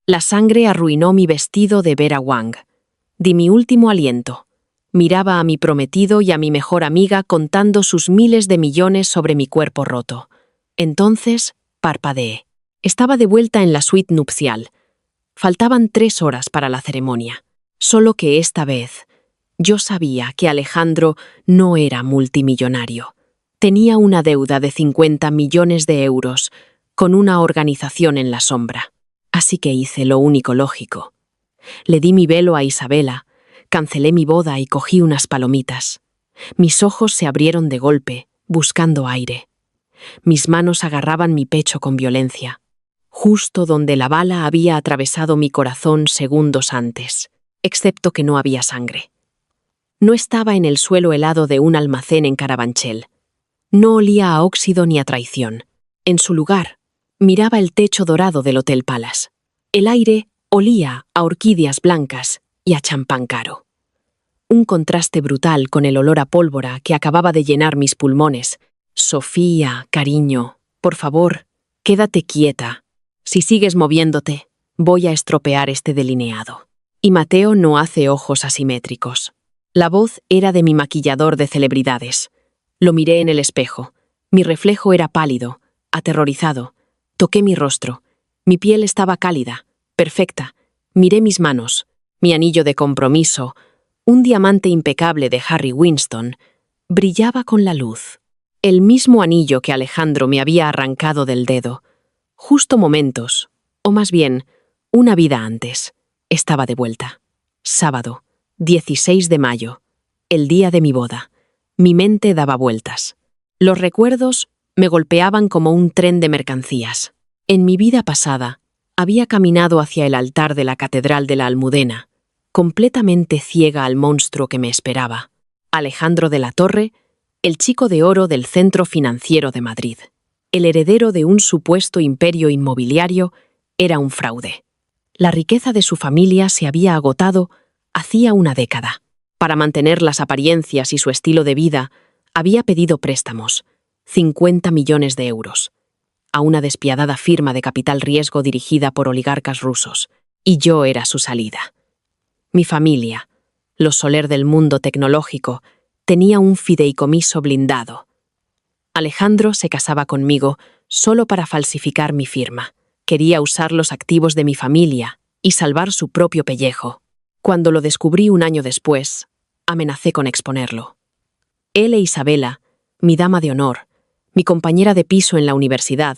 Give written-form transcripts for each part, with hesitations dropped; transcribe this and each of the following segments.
La sangre arruinó mi vestido de Vera Wang. Di mi último aliento. Miraba a mi prometido y a mi mejor amiga contando sus miles de millones sobre mi cuerpo roto. Entonces, parpadeé. Estaba de vuelta en la suite nupcial. Faltaban 3 horas para la ceremonia. Solo que esta vez, yo sabía que Alejandro no era multimillonario. Tenía una deuda de 50 millones de euros con una organización en la sombra. Así que hice lo único lógico. Le di mi velo a Isabela, cancelé mi boda y cogí unas palomitas. Mis ojos se abrieron de golpe, buscando aire. Mis manos agarraban mi pecho con violencia, justo donde la bala había atravesado mi corazón segundos antes, excepto que no había sangre. No estaba en el suelo helado de un almacén en Carabanchel. No olía a óxido ni a traición. En su lugar, miraba el techo dorado del Hotel Palace. El aire olía a orquídeas blancas y a champán caro. Un contraste brutal con el olor a pólvora que acababa de llenar mis pulmones. Sofía, cariño, por favor, quédate quieta. Si sigues moviéndote, voy a estropear este delineado. Y Mateo no hace ojos asimétricos. La voz era de mi maquillador de celebridades. Lo miré en el espejo. Mi reflejo era pálido, aterrorizado. Toqué mi rostro. Mi piel estaba cálida, perfecta. Miré mis manos, mi anillo de compromiso, un diamante impecable de Harry Winston, brillaba con la luz. El mismo anillo que Alejandro me había arrancado del dedo. Justo momentos, o más bien, una vida antes, estaba de vuelta. Sábado, 16 de mayo, el día de mi boda. Mi mente daba vueltas. Los recuerdos me golpeaban como un tren de mercancías. En mi vida pasada, había caminado hacia el altar de la Catedral de la Almudena, completamente ciega al monstruo que me esperaba. Alejandro de la Torre, el chico de oro del Centro Financiero de Madrid. El heredero de un supuesto imperio inmobiliario, era un fraude. La riqueza de su familia se había agotado hacía una década. Para mantener las apariencias y su estilo de vida, había pedido préstamos, 50 millones de euros, a una despiadada firma de capital riesgo dirigida por oligarcas rusos, y yo era su salida. Mi familia, los Soler del mundo tecnológico, tenía un fideicomiso blindado. Alejandro se casaba conmigo solo para falsificar mi firma. Quería usar los activos de mi familia y salvar su propio pellejo. Cuando lo descubrí un año después, amenacé con exponerlo. Él e Isabela, mi dama de honor, mi compañera de piso en la universidad,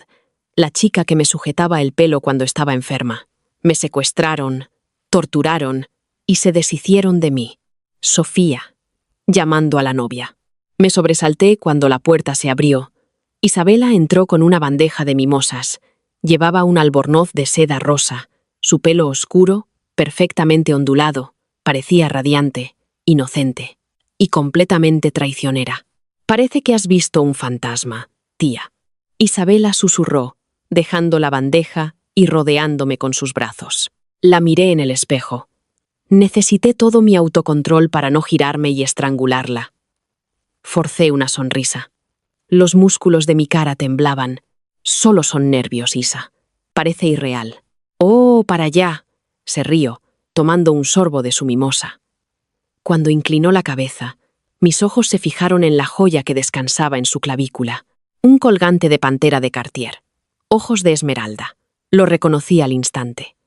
la chica que me sujetaba el pelo cuando estaba enferma, me secuestraron, torturaron y se deshicieron de mí. Sofía, llamando a la novia. Me sobresalté cuando la puerta se abrió. Isabela entró con una bandeja de mimosas. Llevaba un albornoz de seda rosa. Su pelo oscuro, perfectamente ondulado, parecía radiante, inocente y completamente traicionera. «Parece que has visto un fantasma, tía». Isabela susurró, dejando la bandeja y rodeándome con sus brazos. La miré en el espejo. Necesité todo mi autocontrol para no girarme y estrangularla. Forcé una sonrisa. Los músculos de mi cara temblaban. Solo son nervios, Isa. Parece irreal. «Oh, para allá», se rió, tomando un sorbo de su mimosa. Cuando inclinó la cabeza, mis ojos se fijaron en la joya que descansaba en su clavícula. Un colgante de pantera de Cartier. Ojos de esmeralda. Lo reconocí al instante.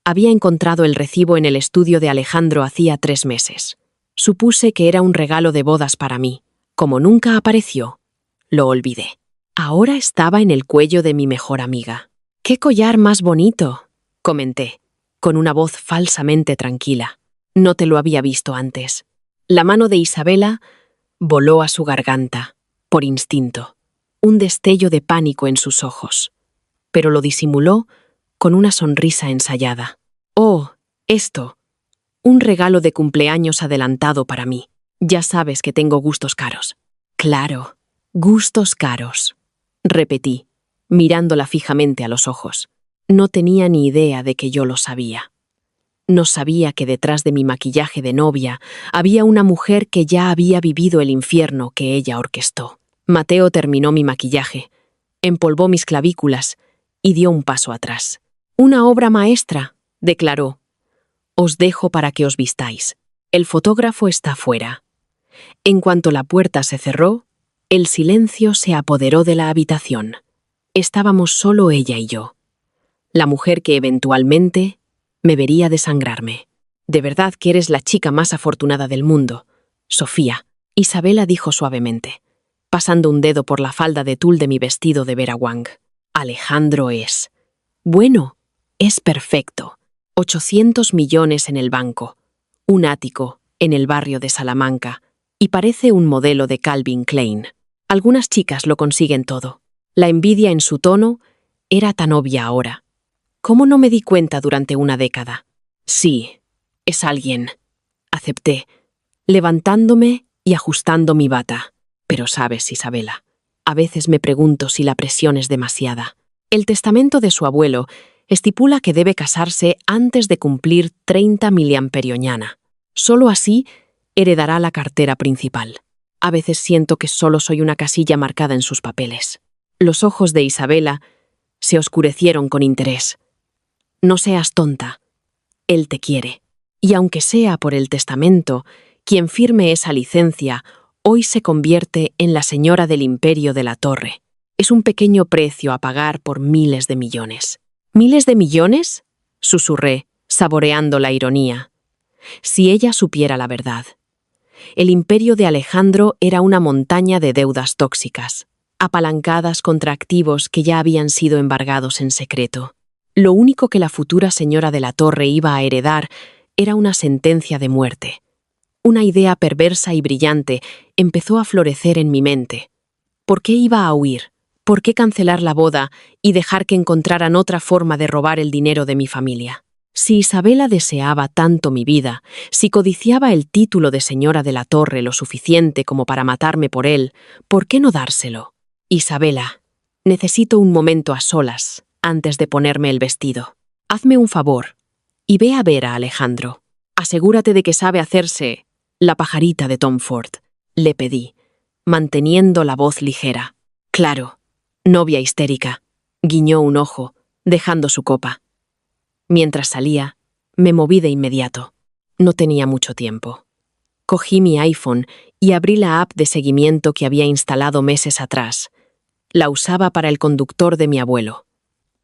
Había encontrado el recibo en el estudio de Alejandro hacía 3 meses. Supuse que era un regalo de bodas para mí. Como nunca apareció, lo olvidé. Ahora estaba en el cuello de mi mejor amiga. «¡Qué collar más bonito!», comenté, con una voz falsamente tranquila. No te lo había visto antes. La mano de Isabela voló a su garganta, por instinto. Un destello de pánico en sus ojos. Pero lo disimuló con una sonrisa ensayada. «Oh, esto. Un regalo de cumpleaños adelantado para mí. Ya sabes que tengo gustos caros». «Claro, gustos caros», repetí, mirándola fijamente a los ojos. No tenía ni idea de que yo lo sabía. No sabía que detrás de mi maquillaje de novia había una mujer que ya había vivido el infierno que ella orquestó. Mateo terminó mi maquillaje, empolvó mis clavículas y dio un paso atrás. Una obra maestra, declaró. Os dejo para que os vistáis. El fotógrafo está fuera. En cuanto la puerta se cerró, el silencio se apoderó de la habitación. Estábamos solo ella y yo. La mujer que eventualmente me vería desangrarme. De verdad que eres la chica más afortunada del mundo, Sofía, Isabela dijo suavemente, pasando un dedo por la falda de tul de mi vestido de Vera Wang. Alejandro es... Bueno, es perfecto. 800 millones en el banco, un ático en el barrio de Salamanca, y parece un modelo de Calvin Klein. Algunas chicas lo consiguen todo. La envidia en su tono era tan obvia ahora. ¿Cómo no me di cuenta durante una década? Sí, es alguien. Acepté, levantándome y ajustando mi bata. Pero sabes, Isabela, a veces me pregunto si la presión es demasiada. El testamento de su abuelo estipula que debe casarse antes de cumplir 30 miliamperioñana. Solo así heredará la cartera principal. A veces siento que solo soy una casilla marcada en sus papeles. Los ojos de Isabela se oscurecieron con interés. No seas tonta. Él te quiere. Y aunque sea por el testamento, quien firme esa licencia hoy se convierte en la señora del imperio de la Torre. Es un pequeño precio a pagar por miles de millones. ¿Miles de millones? Susurré, saboreando la ironía. Si ella supiera la verdad. El imperio de Alejandro era una montaña de deudas tóxicas, apalancadas contra activos que ya habían sido embargados en secreto. Lo único que la futura señora de la Torre iba a heredar era una sentencia de muerte. Una idea perversa y brillante empezó a florecer en mi mente. ¿Por qué iba a huir? ¿Por qué cancelar la boda y dejar que encontraran otra forma de robar el dinero de mi familia? Si Isabela deseaba tanto mi vida, si codiciaba el título de señora de la Torre lo suficiente como para matarme por él, ¿por qué no dárselo? Isabela, necesito un momento a solas antes de ponerme el vestido. Hazme un favor y ve a ver a Alejandro. Asegúrate de que sabe hacerse la pajarita de Tom Ford, le pedí, manteniendo la voz ligera. Claro, novia histérica, guiñó un ojo, dejando su copa. Mientras salía, me moví de inmediato. No tenía mucho tiempo. Cogí mi iPhone y abrí la app de seguimiento que había instalado meses atrás. La usaba para el conductor de mi abuelo.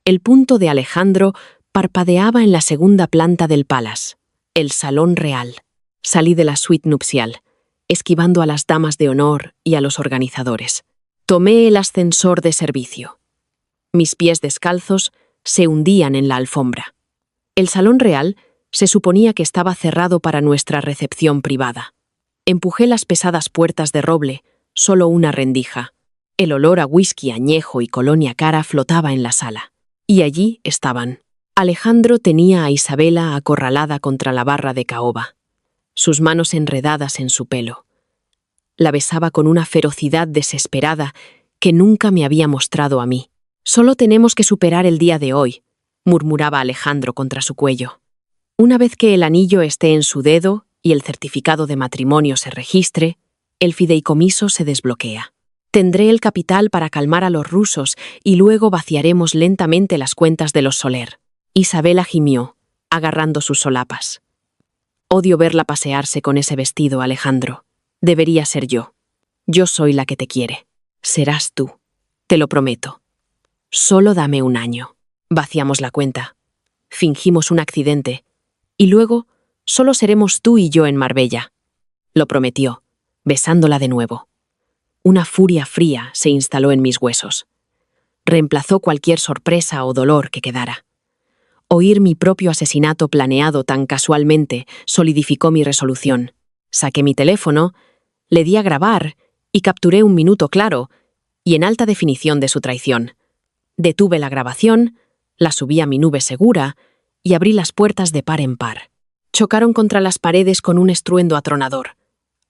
El punto de Alejandro parpadeaba en la segunda planta del Palace, el salón real. Salí de la suite nupcial, esquivando a las damas de honor y a los organizadores. Tomé el ascensor de servicio. Mis pies descalzos se hundían en la alfombra. El salón real se suponía que estaba cerrado para nuestra recepción privada. Empujé las pesadas puertas de roble, solo una rendija. El olor a whisky añejo y colonia cara flotaba en la sala. Y allí estaban. Alejandro tenía a Isabela acorralada contra la barra de caoba, sus manos enredadas en su pelo. La besaba con una ferocidad desesperada que nunca me había mostrado a mí. Solo tenemos que superar el día de hoy, murmuraba Alejandro contra su cuello. Una vez que el anillo esté en su dedo y el certificado de matrimonio se registre, el fideicomiso se desbloquea. Tendré el capital para calmar a los rusos y luego vaciaremos lentamente las cuentas de los Soler. Isabela gimió, agarrando sus solapas. Odio verla pasearse con ese vestido, Alejandro. Debería ser yo. Yo soy la que te quiere. Serás tú. Te lo prometo. Solo dame un año. Vaciamos la cuenta. Fingimos un accidente. Y luego, solo seremos tú y yo en Marbella. Lo prometió, besándola de nuevo. Una furia fría se instaló en mis huesos. Reemplazó cualquier sorpresa o dolor que quedara. Oír mi propio asesinato planeado tan casualmente solidificó mi resolución. Saqué mi teléfono, le di a grabar y capturé un minuto claro y en alta definición de su traición. Detuve la grabación, la subí a mi nube segura y abrí las puertas de par en par. Chocaron contra las paredes con un estruendo atronador.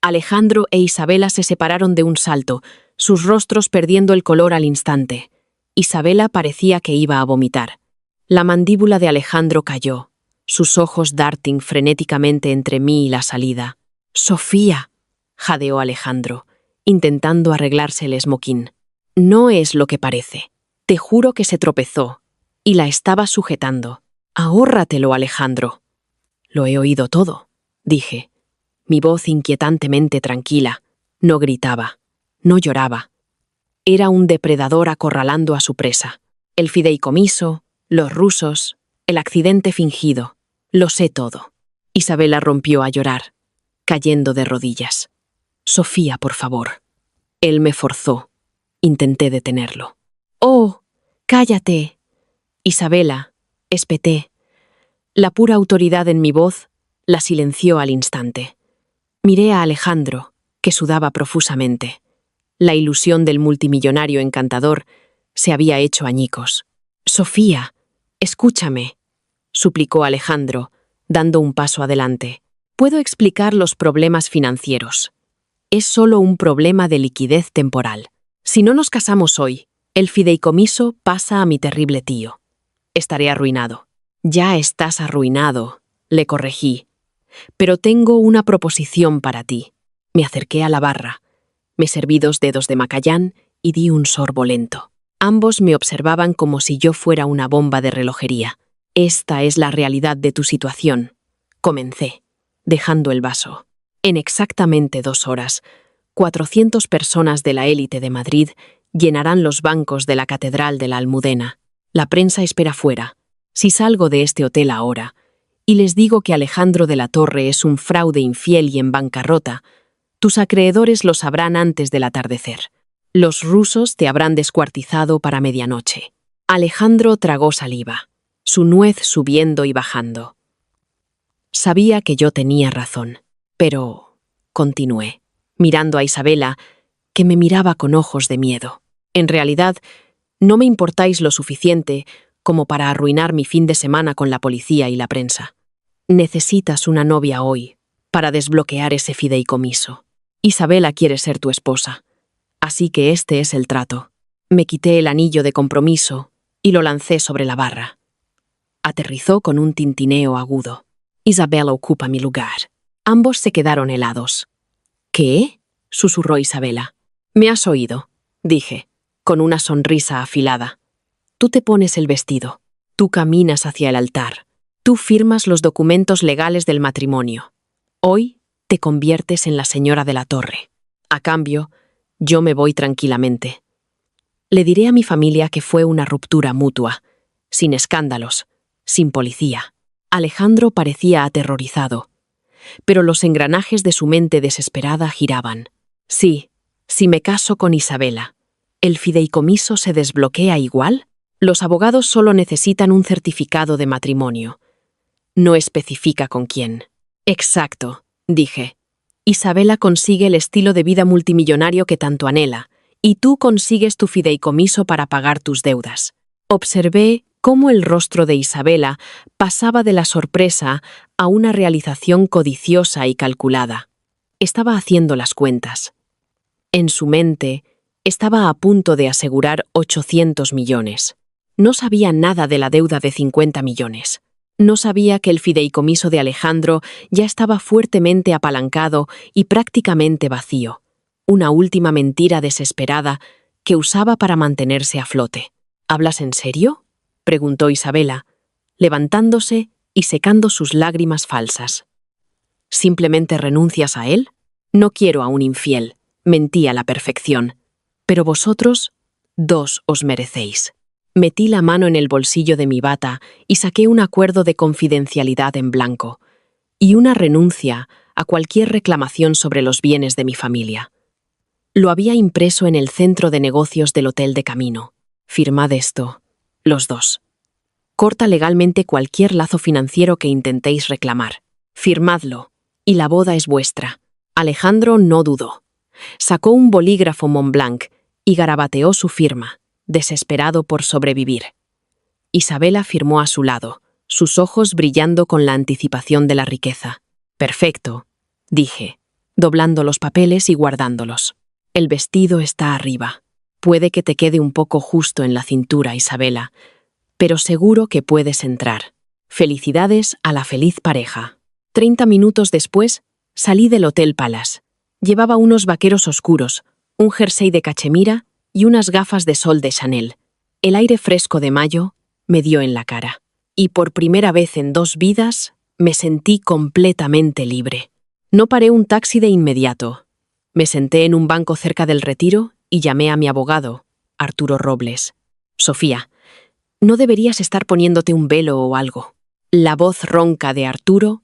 Alejandro e Isabela se separaron de un salto, sus rostros perdiendo el color al instante. Isabela parecía que iba a vomitar. La mandíbula de Alejandro cayó, sus ojos darting frenéticamente entre mí y la salida. «¡Sofía!», jadeó Alejandro, intentando arreglarse el esmoquín. «No es lo que parece. Te juro que se tropezó. y la estaba sujetando. «Ahórratelo, Alejandro». «Lo he oído todo», dije, mi voz inquietantemente tranquila. No gritaba, no lloraba. Era un depredador acorralando a su presa. El fideicomiso, los rusos, el accidente fingido. Lo sé todo. Isabela rompió a llorar, cayendo de rodillas. «Sofía, por favor». Él me forzó. Intenté detenerlo. «Oh, cállate». «Isabela», espeté. La pura autoridad en mi voz la silenció al instante. Miré a Alejandro, que sudaba profusamente. La ilusión del multimillonario encantador se había hecho añicos. «Sofía, escúchame», suplicó Alejandro, dando un paso adelante. «Puedo explicar los problemas financieros. Es solo un problema de liquidez temporal. Si no nos casamos hoy, el fideicomiso pasa a mi terrible tío. Estaré arruinado». «Ya estás arruinado», le corregí. «Pero tengo una proposición para ti». Me acerqué a la barra, me serví 2 dedos de macayán y di un sorbo lento. Ambos me observaban como si yo fuera una bomba de relojería. «Esta es la realidad de tu situación», comencé, dejando el vaso. «En exactamente 2 horas, 400 personas de la élite de Madrid llenarán los bancos de la Catedral de la Almudena. La prensa espera fuera. Si salgo de este hotel ahora y les digo que Alejandro de la Torre es un fraude infiel y en bancarrota, tus acreedores lo sabrán antes del atardecer. Los rusos te habrán descuartizado para medianoche». Alejandro tragó saliva, su nuez subiendo y bajando. Sabía que yo tenía razón, pero continué, mirando a Isabela, que me miraba con ojos de miedo. «En realidad, no me importáis lo suficiente como para arruinar mi fin de semana con la policía y la prensa. Necesitas una novia hoy para desbloquear ese fideicomiso. Isabela quiere ser tu esposa. Así que este es el trato». Me quité el anillo de compromiso y lo lancé sobre la barra. Aterrizó con un tintineo agudo. «Isabela ocupa mi lugar». Ambos se quedaron helados. «¿Qué?», susurró Isabela. «Me has oído», dije, con una sonrisa afilada. «Tú te pones el vestido. Tú caminas hacia el altar. Tú firmas los documentos legales del matrimonio. Hoy te conviertes en la señora de la Torre. A cambio, yo me voy tranquilamente. Le diré a mi familia que fue una ruptura mutua, sin escándalos, sin policía». Alejandro parecía aterrorizado, pero los engranajes de su mente desesperada giraban. «Sí, si me caso con Isabela, ¿el fideicomiso se desbloquea igual? Los abogados solo necesitan un certificado de matrimonio. No especifica con quién». «Exacto», dije. «Isabela consigue el estilo de vida multimillonario que tanto anhela, y tú consigues tu fideicomiso para pagar tus deudas». Observé cómo el rostro de Isabela pasaba de la sorpresa a una realización codiciosa y calculada. Estaba haciendo las cuentas. En su mente, estaba a punto de asegurar 800 millones. No sabía nada de la deuda de 50 millones. No sabía que el fideicomiso de Alejandro ya estaba fuertemente apalancado y prácticamente vacío. Una última mentira desesperada que usaba para mantenerse a flote. «¿Hablas en serio?», preguntó Isabela, levantándose y secando sus lágrimas falsas. «¿Simplemente renuncias a él? No quiero a un infiel», mentí a la perfección. «Pero vosotros, 2 os merecéis». Metí la mano en el bolsillo de mi bata y saqué un acuerdo de confidencialidad en blanco y una renuncia a cualquier reclamación sobre los bienes de mi familia. Lo había impreso en el centro de negocios del Hotel de Camino. «Firmad esto, los 2. Corta legalmente cualquier lazo financiero que intentéis reclamar. Firmadlo, y la boda es vuestra». Alejandro no dudó. Sacó un bolígrafo Montblanc y garabateó su firma, desesperado por sobrevivir. Isabela firmó a su lado, sus ojos brillando con la anticipación de la riqueza. «Perfecto», dije, doblando los papeles y guardándolos. «El vestido está arriba. Puede que te quede un poco justo en la cintura, Isabela, pero seguro que puedes entrar. Felicidades a la feliz pareja». 30 minutos después, salí del Hotel Palace. Llevaba unos vaqueros oscuros, un jersey de cachemira y unas gafas de sol de Chanel. El aire fresco de mayo me dio en la cara. Y por primera vez en 2 vidas, me sentí completamente libre. No paré un taxi de inmediato. Me senté en un banco cerca del retiro y llamé a mi abogado, Arturo Robles. Sofía, ¿no deberías estar poniéndote un velo o algo? La voz ronca de Arturo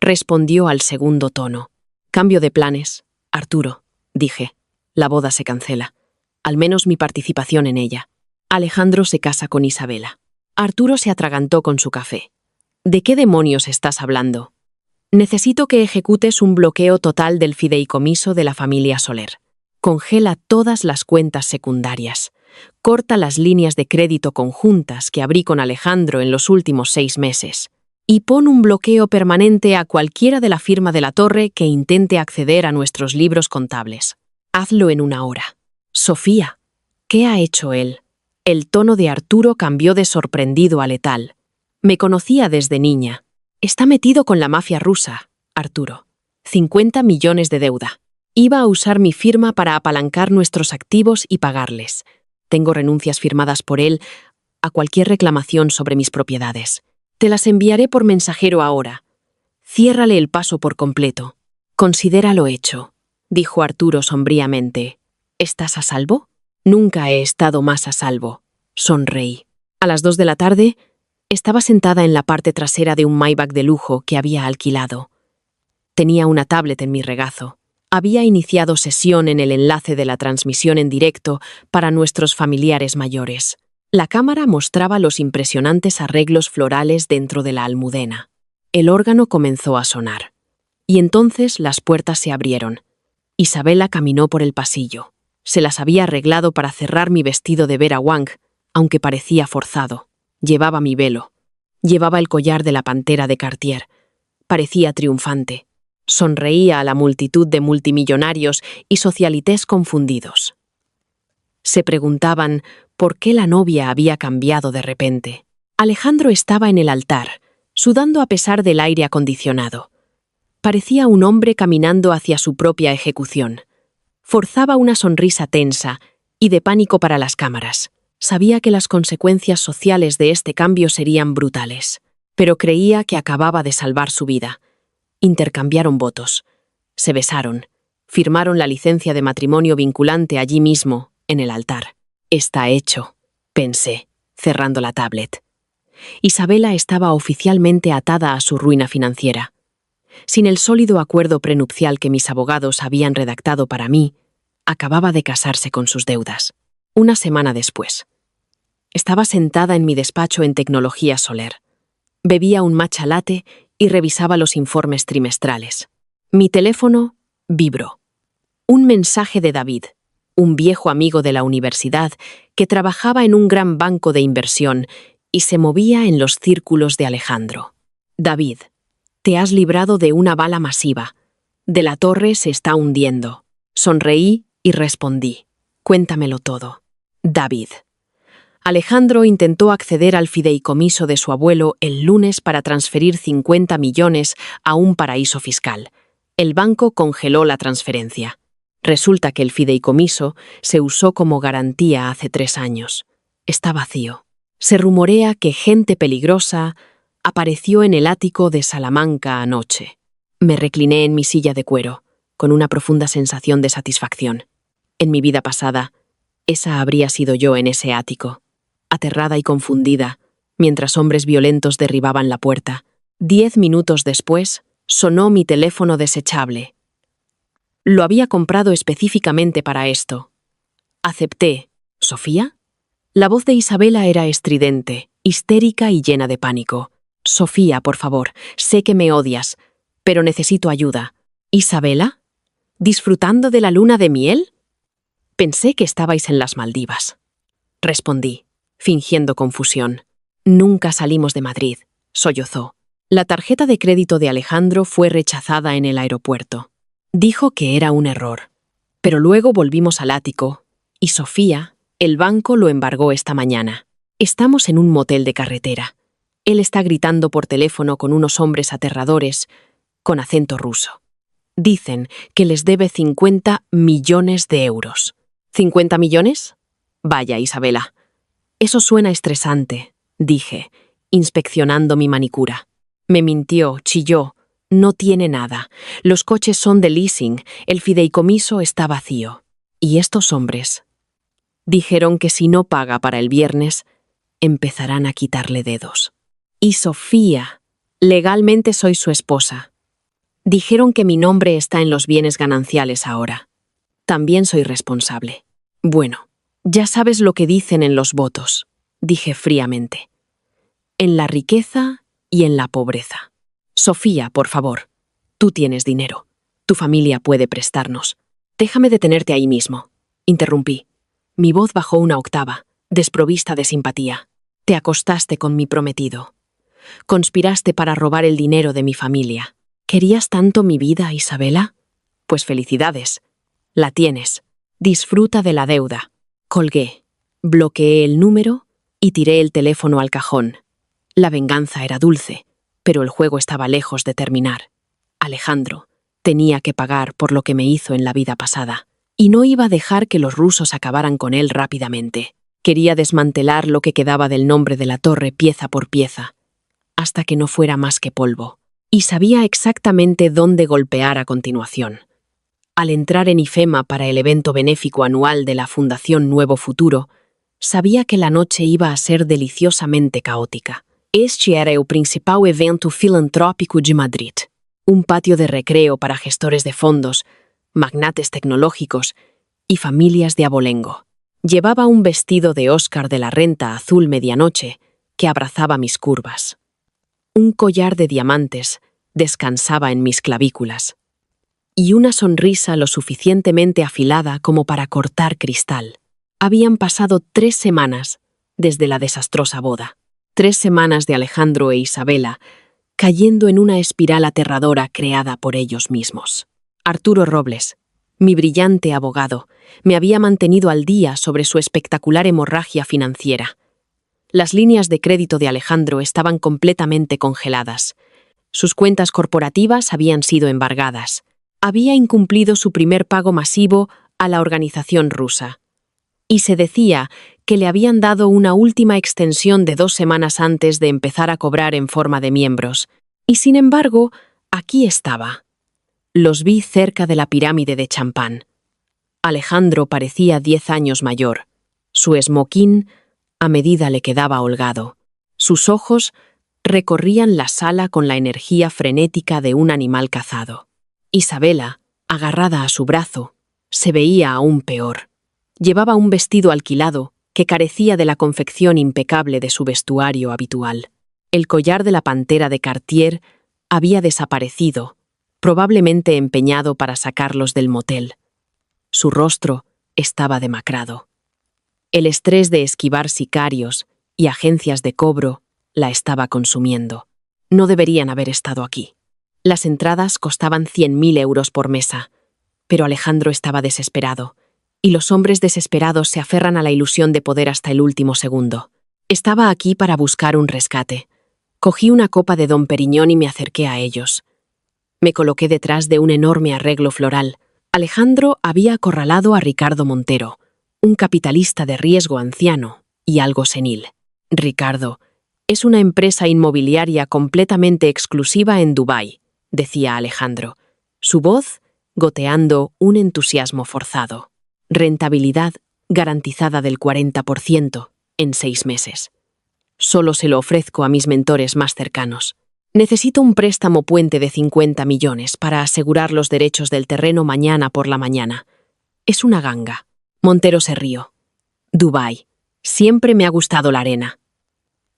respondió al segundo tono. Cambio de planes, Arturo, dije. La boda se cancela. Al menos mi participación en ella. Alejandro se casa con Isabela. Arturo se atragantó con su café. ¿De qué demonios estás hablando? Necesito que ejecutes un bloqueo total del fideicomiso de la familia Soler. Congela todas las cuentas secundarias. Corta las líneas de crédito conjuntas que abrí con Alejandro en los últimos 6 meses. Y pon un bloqueo permanente a cualquiera de la firma de la Torre que intente acceder a nuestros libros contables. Hazlo en 1 hora. Sofía, ¿qué ha hecho él? El tono de Arturo cambió de sorprendido a letal. Me conocía desde niña. Está metido con la mafia rusa, Arturo. 50 millones de deuda. Iba a usar mi firma para apalancar nuestros activos y pagarles. Tengo renuncias firmadas por él a cualquier reclamación sobre mis propiedades. Te las enviaré por mensajero ahora. Ciérrale el paso por completo. Considéralo hecho, dijo Arturo sombríamente. ¿Estás a salvo? Nunca he estado más a salvo. Sonreí. A las 2 de la tarde, estaba sentada en la parte trasera de un Maybach de lujo que había alquilado. Tenía una tablet en mi regazo. Había iniciado sesión en el enlace de la transmisión en directo para nuestros familiares mayores. La cámara mostraba los impresionantes arreglos florales dentro de la almudena. El órgano comenzó a sonar. Y entonces las puertas se abrieron. Isabela caminó por el pasillo. Se las había arreglado para cerrar mi vestido de Vera Wang, aunque parecía forzado. Llevaba mi velo. Llevaba el collar de la pantera de Cartier. Parecía triunfante. Sonreía a la multitud de multimillonarios y socialités confundidos. Se preguntaban por qué la novia había cambiado de repente. Alejandro estaba en el altar, sudando a pesar del aire acondicionado. Parecía un hombre caminando hacia su propia ejecución. Forzaba una sonrisa tensa y de pánico para las cámaras. Sabía que las consecuencias sociales de este cambio serían brutales, pero creía que acababa de salvar su vida. Intercambiaron votos. Se besaron. Firmaron la licencia de matrimonio vinculante allí mismo, en el altar. Está hecho, pensé, cerrando la tablet. Isabela estaba oficialmente atada a su ruina financiera. Sin el sólido acuerdo prenupcial que mis abogados habían redactado para mí, acababa de casarse con sus deudas. 1 semana después. Estaba sentada en mi despacho en Tecnología Soler. Bebía un matcha latte y revisaba los informes trimestrales. Mi teléfono vibró. Un mensaje de David, un viejo amigo de la universidad que trabajaba en un gran banco de inversión y se movía en los círculos de Alejandro. David, te has librado de una bala masiva. De la Torre se está hundiendo. Sonreí y respondí. Cuéntamelo todo. David. Alejandro intentó acceder al fideicomiso de su abuelo el lunes para transferir 50 millones a un paraíso fiscal. El banco congeló la transferencia. Resulta que el fideicomiso se usó como garantía hace 3 años. Está vacío. Se rumorea que gente peligrosa apareció en el ático de Salamanca anoche. Me recliné en mi silla de cuero, con una profunda sensación de satisfacción. En mi vida pasada, esa habría sido yo en ese ático, aterrada y confundida, mientras hombres violentos derribaban la puerta. 10 minutos después, sonó mi teléfono desechable. Lo había comprado específicamente para esto. Acepté. ¿Sofía? La voz de Isabela era estridente, histérica y llena de pánico. Sofía, por favor, sé que me odias, pero necesito ayuda. ¿Isabela? ¿Disfrutando de la luna de miel? Pensé que estabais en las Maldivas. Respondí, fingiendo confusión. Nunca salimos de Madrid, sollozó. La tarjeta de crédito de Alejandro fue rechazada en el aeropuerto. Dijo que era un error. Pero luego volvimos al ático, y Sofía, el banco lo embargó esta mañana. Estamos en un motel de carretera. Él está gritando por teléfono con unos hombres aterradores, con acento ruso. Dicen que les debe 50 millones de euros. ¿50 millones? Vaya, Isabela. Eso suena estresante, dije, inspeccionando mi manicura. Me mintió, chilló. No tiene nada. Los coches son de leasing, el fideicomiso está vacío. ¿Y estos hombres? Dijeron que si no paga para el viernes, empezarán a quitarle dedos. Y Sofía, legalmente soy su esposa. Dijeron que mi nombre está en los bienes gananciales ahora. También soy responsable. Bueno, ya sabes lo que dicen en los votos, dije fríamente. En la riqueza y en la pobreza. Sofía, por favor, tú tienes dinero. Tu familia puede prestarnos. Déjame detenerte ahí mismo. Interrumpí. Mi voz bajó una octava, desprovista de simpatía. Te acostaste con mi prometido. Conspiraste para robar el dinero de mi familia. ¿Querías tanto mi vida, Isabela? Pues felicidades. La tienes. Disfruta de la deuda. Colgué, bloqueé el número y tiré el teléfono al cajón. La venganza era dulce, pero el juego estaba lejos de terminar. Alejandro tenía que pagar por lo que me hizo en la vida pasada, y no iba a dejar que los rusos acabaran con él rápidamente. Quería desmantelar lo que quedaba del nombre de la torre pieza por pieza, hasta que no fuera más que polvo, y sabía exactamente dónde golpear a continuación. Al entrar en IFEMA para el evento benéfico anual de la Fundación Nuevo Futuro, sabía que la noche iba a ser deliciosamente caótica. Este era el principal evento filantrópico de Madrid, un patio de recreo para gestores de fondos, magnates tecnológicos y familias de abolengo. Llevaba un vestido de Oscar de la Renta azul medianoche que abrazaba mis curvas. Un collar de diamantes descansaba en mis clavículas, y una sonrisa lo suficientemente afilada como para cortar cristal. Habían pasado 3 semanas desde la desastrosa boda. 3 semanas de Alejandro e Isabela cayendo en una espiral aterradora creada por ellos mismos. Arturo Robles, mi brillante abogado, me había mantenido al día sobre su espectacular hemorragia financiera. Las líneas de crédito de Alejandro estaban completamente congeladas. Sus cuentas corporativas habían sido embargadas. Había incumplido su primer pago masivo a la organización rusa. Y se decía que le habían dado una última extensión de 2 semanas antes de empezar a cobrar en forma de miembros. Y sin embargo, aquí estaba. Los vi cerca de la pirámide de champán. Alejandro parecía 10 años mayor. Su esmoquín a medida le quedaba holgado. Sus ojos recorrían la sala con la energía frenética de un animal cazado. Isabela, agarrada a su brazo, se veía aún peor. Llevaba un vestido alquilado que carecía de la confección impecable de su vestuario habitual. El collar de la pantera de Cartier había desaparecido, probablemente empeñado para sacarlos del motel. Su rostro estaba demacrado. El estrés de esquivar sicarios y agencias de cobro la estaba consumiendo. No deberían haber estado aquí. Las entradas costaban 100.000 euros por mesa, pero Alejandro estaba desesperado, y los hombres desesperados se aferran a la ilusión de poder hasta el último segundo. Estaba aquí para buscar un rescate. Cogí una copa de Dom Periñón y me acerqué a ellos. Me coloqué detrás de un enorme arreglo floral. Alejandro había acorralado a Ricardo Montero, un capitalista de riesgo anciano y algo senil. Ricardo, es una empresa inmobiliaria completamente exclusiva en Dubái, decía Alejandro, su voz goteando un entusiasmo forzado. Rentabilidad garantizada del 40% en 6 meses. Solo se lo ofrezco a mis mentores más cercanos. Necesito un préstamo puente de 50 millones para asegurar los derechos del terreno mañana por la mañana. Es una ganga. Montero se rió. Dubái. Siempre me ha gustado la arena.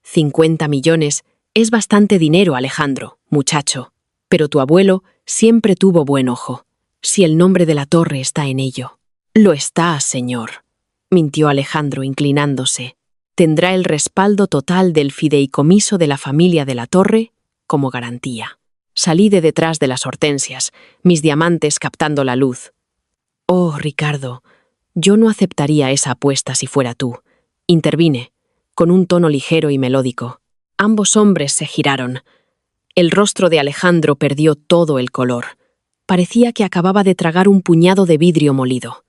50 millones es bastante dinero, Alejandro, muchacho. Pero tu abuelo siempre tuvo buen ojo. Si el nombre de la torre está en ello. Lo está, señor, mintió Alejandro inclinándose. Tendrá el respaldo total del fideicomiso de la familia de la torre como garantía. Salí de detrás de las hortensias, mis diamantes captando la luz. Oh, Ricardo, yo no aceptaría esa apuesta si fuera tú. Intervine, con un tono ligero y melódico. Ambos hombres se giraron. El rostro de Alejandro perdió todo el color. Parecía que acababa de tragar un puñado de vidrio molido.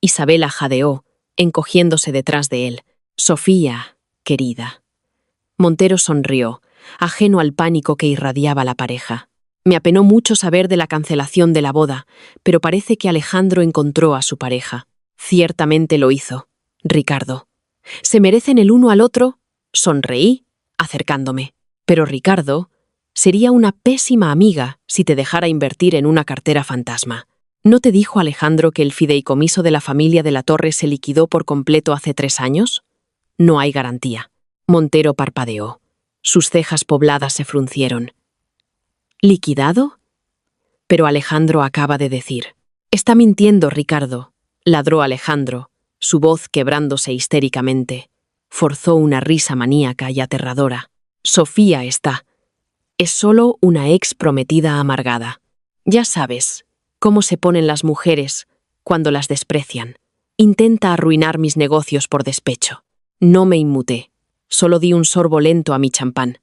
Isabela jadeó, encogiéndose detrás de él. Sofía, querida. Montero sonrió, ajeno al pánico que irradiaba la pareja. Me apenó mucho saber de la cancelación de la boda, pero parece que Alejandro encontró a su pareja. Ciertamente lo hizo. Ricardo. ¿Se merecen el uno al otro? Sonreí, acercándome. Pero Ricardo sería una pésima amiga si te dejara invertir en una cartera fantasma. ¿No te dijo Alejandro que el fideicomiso de la familia de la Torre se liquidó por completo hace 3 años? No hay garantía. Montero parpadeó. Sus cejas pobladas se fruncieron. ¿Liquidado? Pero Alejandro acaba de decir. Está mintiendo, Ricardo, ladró Alejandro, su voz quebrándose histéricamente. Forzó una risa maníaca y aterradora. Sofía está. Es solo una ex prometida amargada. Ya sabes cómo se ponen las mujeres cuando las desprecian. Intenta arruinar mis negocios por despecho. No me inmuté. Solo di un sorbo lento a mi champán.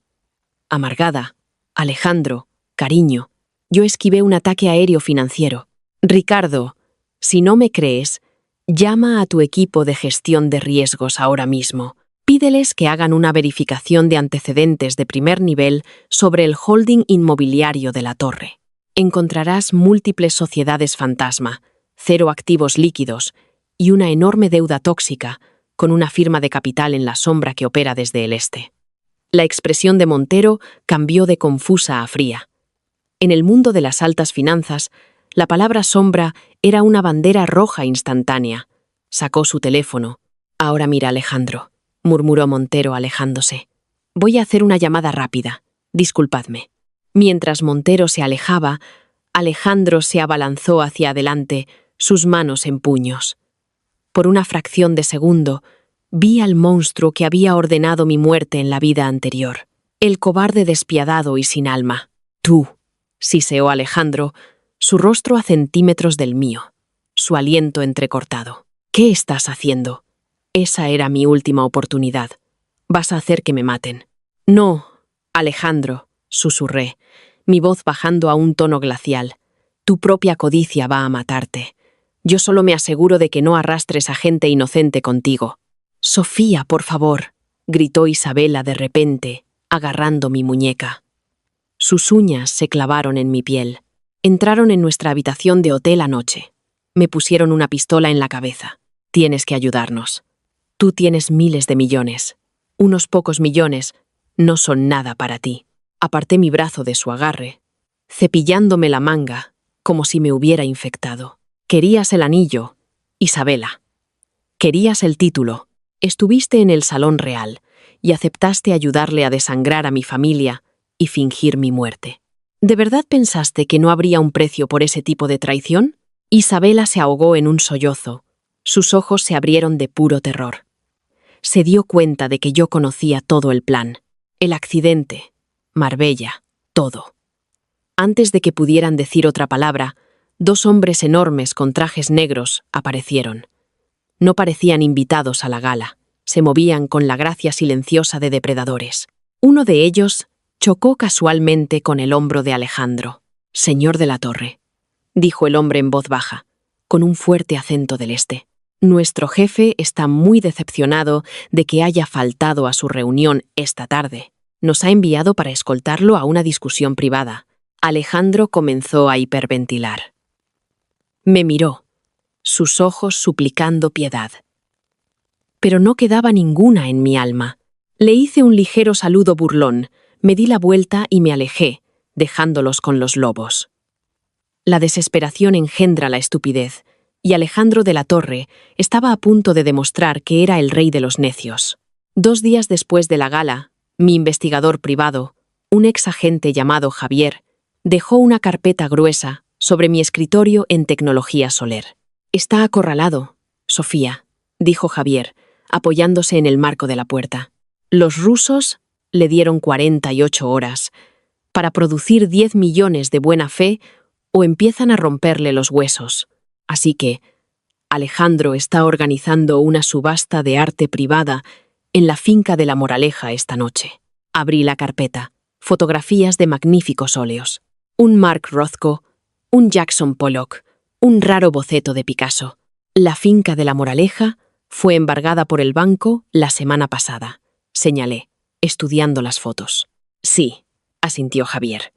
Amargada, Alejandro, cariño, yo esquivé un ataque aéreo financiero. Ricardo, si no me crees, llama a tu equipo de gestión de riesgos ahora mismo. Pídeles que hagan una verificación de antecedentes de primer nivel sobre el holding inmobiliario de la Torre. Encontrarás múltiples sociedades fantasma, 0 activos líquidos y una enorme deuda tóxica, con una firma de capital en la sombra que opera desde el este. La expresión de Montero cambió de confusa a fría. En el mundo de las altas finanzas, la palabra sombra era una bandera roja instantánea. Sacó su teléfono. Ahora mira, Alejandro, murmuró Montero alejándose. Voy a hacer una llamada rápida. Disculpadme. Mientras Montero se alejaba, Alejandro se abalanzó hacia adelante, sus manos en puños. Por una fracción de segundo, vi al monstruo que había ordenado mi muerte en la vida anterior. El cobarde despiadado y sin alma. Tú, siseó Alejandro, su rostro a centímetros del mío, su aliento entrecortado. ¿Qué estás haciendo? Esa era mi última oportunidad. Vas a hacer que me maten. No, Alejandro, susurré, mi voz bajando a un tono glacial. Tu propia codicia va a matarte. Yo solo me aseguro de que no arrastres a gente inocente contigo. Sofía, por favor, gritó Isabela de repente, agarrando mi muñeca. Sus uñas se clavaron en mi piel. Entraron en nuestra habitación de hotel anoche. Me pusieron una pistola en la cabeza. Tienes que ayudarnos. Tú tienes miles de millones. Unos pocos millones no son nada para ti. Aparté mi brazo de su agarre, cepillándome la manga, como si me hubiera infectado. Querías el anillo, Isabela. Querías el título. Estuviste en el Salón Real y aceptaste ayudarle a desangrar a mi familia y fingir mi muerte. ¿De verdad pensaste que no habría un precio por ese tipo de traición? Isabela se ahogó en un sollozo. Sus ojos se abrieron de puro terror. Se dio cuenta de que yo conocía todo el plan. El accidente, Marbella, todo. Antes de que pudieran decir otra palabra, 2 hombres enormes con trajes negros aparecieron. No parecían invitados a la gala. Se movían con la gracia silenciosa de depredadores. Uno de ellos chocó casualmente con el hombro de Alejandro. Señor de la Torre, dijo el hombre en voz baja, con un fuerte acento del este. Nuestro jefe está muy decepcionado de que haya faltado a su reunión esta tarde. Nos ha enviado para escoltarlo a una discusión privada. Alejandro comenzó a hiperventilar. Me miró, sus ojos suplicando piedad. Pero no quedaba ninguna en mi alma. Le hice un ligero saludo burlón, me di la vuelta y me alejé, dejándolos con los lobos. La desesperación engendra la estupidez, y Alejandro de la Torre estaba a punto de demostrar que era el rey de los necios. 2 días después de la gala, mi investigador privado, un ex agente llamado Javier, dejó una carpeta gruesa sobre mi escritorio en tecnología Soler. Está acorralado, Sofía, dijo Javier, apoyándose en el marco de la puerta. Los rusos le dieron 48 horas para producir 10 millones de buena fe o empiezan a romperle los huesos. Así que Alejandro está organizando una subasta de arte privada en la finca de La Moraleja esta noche. Abrí la carpeta. Fotografías de magníficos óleos. Un Mark Rothko, un Jackson Pollock, un raro boceto de Picasso. La finca de La Moraleja fue embargada por el banco la semana pasada, señalé. estudiando las fotos. Sí, asintió Javier.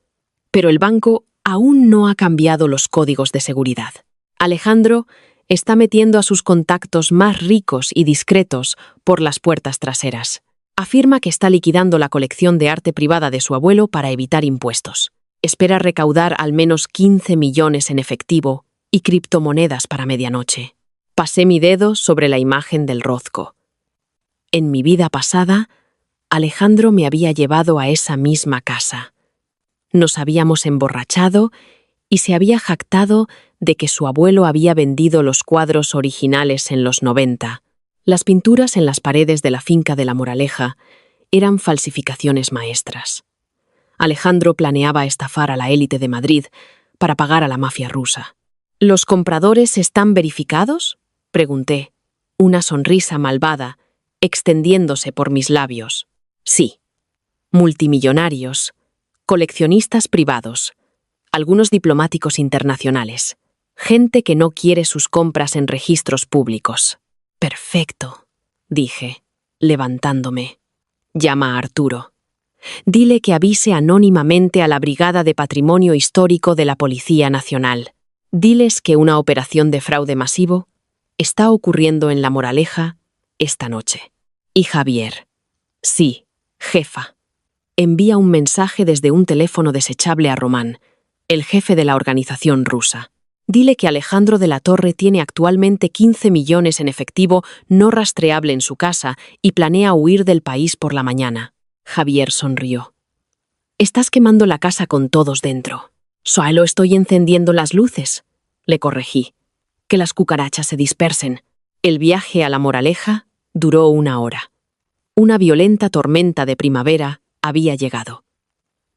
Pero el banco aún no ha cambiado los códigos de seguridad. Alejandro está metiendo a sus contactos más ricos y discretos por las puertas traseras. Afirma que está liquidando la colección de arte privada de su abuelo para evitar impuestos. Espera recaudar al menos 15 millones en efectivo y criptomonedas para medianoche. Pasé mi dedo sobre la imagen del Rozco. En mi vida pasada, Alejandro me había llevado a esa misma casa. Nos habíamos emborrachado y se había jactado de que su abuelo había vendido los cuadros originales en los 90. Las pinturas en las paredes de la finca de La Moraleja eran falsificaciones maestras. Alejandro planeaba estafar a la élite de Madrid para pagar a la mafia rusa. ¿Los compradores están verificados?, pregunté, una sonrisa malvada extendiéndose por mis labios. Sí. Multimillonarios, coleccionistas privados, algunos diplomáticos internacionales, gente que no quiere sus compras en registros públicos. Perfecto, dije, levantándome. Llama a Arturo. Dile que avise anónimamente a la Brigada de Patrimonio Histórico de la Policía Nacional. Diles que una operación de fraude masivo está ocurriendo en La Moraleja esta noche. Y Javier. Sí, jefa. Envía un mensaje desde un teléfono desechable a Román, el jefe de la organización rusa. Dile que Alejandro de la Torre tiene actualmente 15 millones en efectivo no rastreable en su casa y planea huir del país por la mañana. Javier sonrió. Estás quemando la casa con todos dentro. Solo estoy encendiendo las luces, le corregí. Que las cucarachas se dispersen. El viaje a La Moraleja duró 1 hora. Una violenta tormenta de primavera había llegado.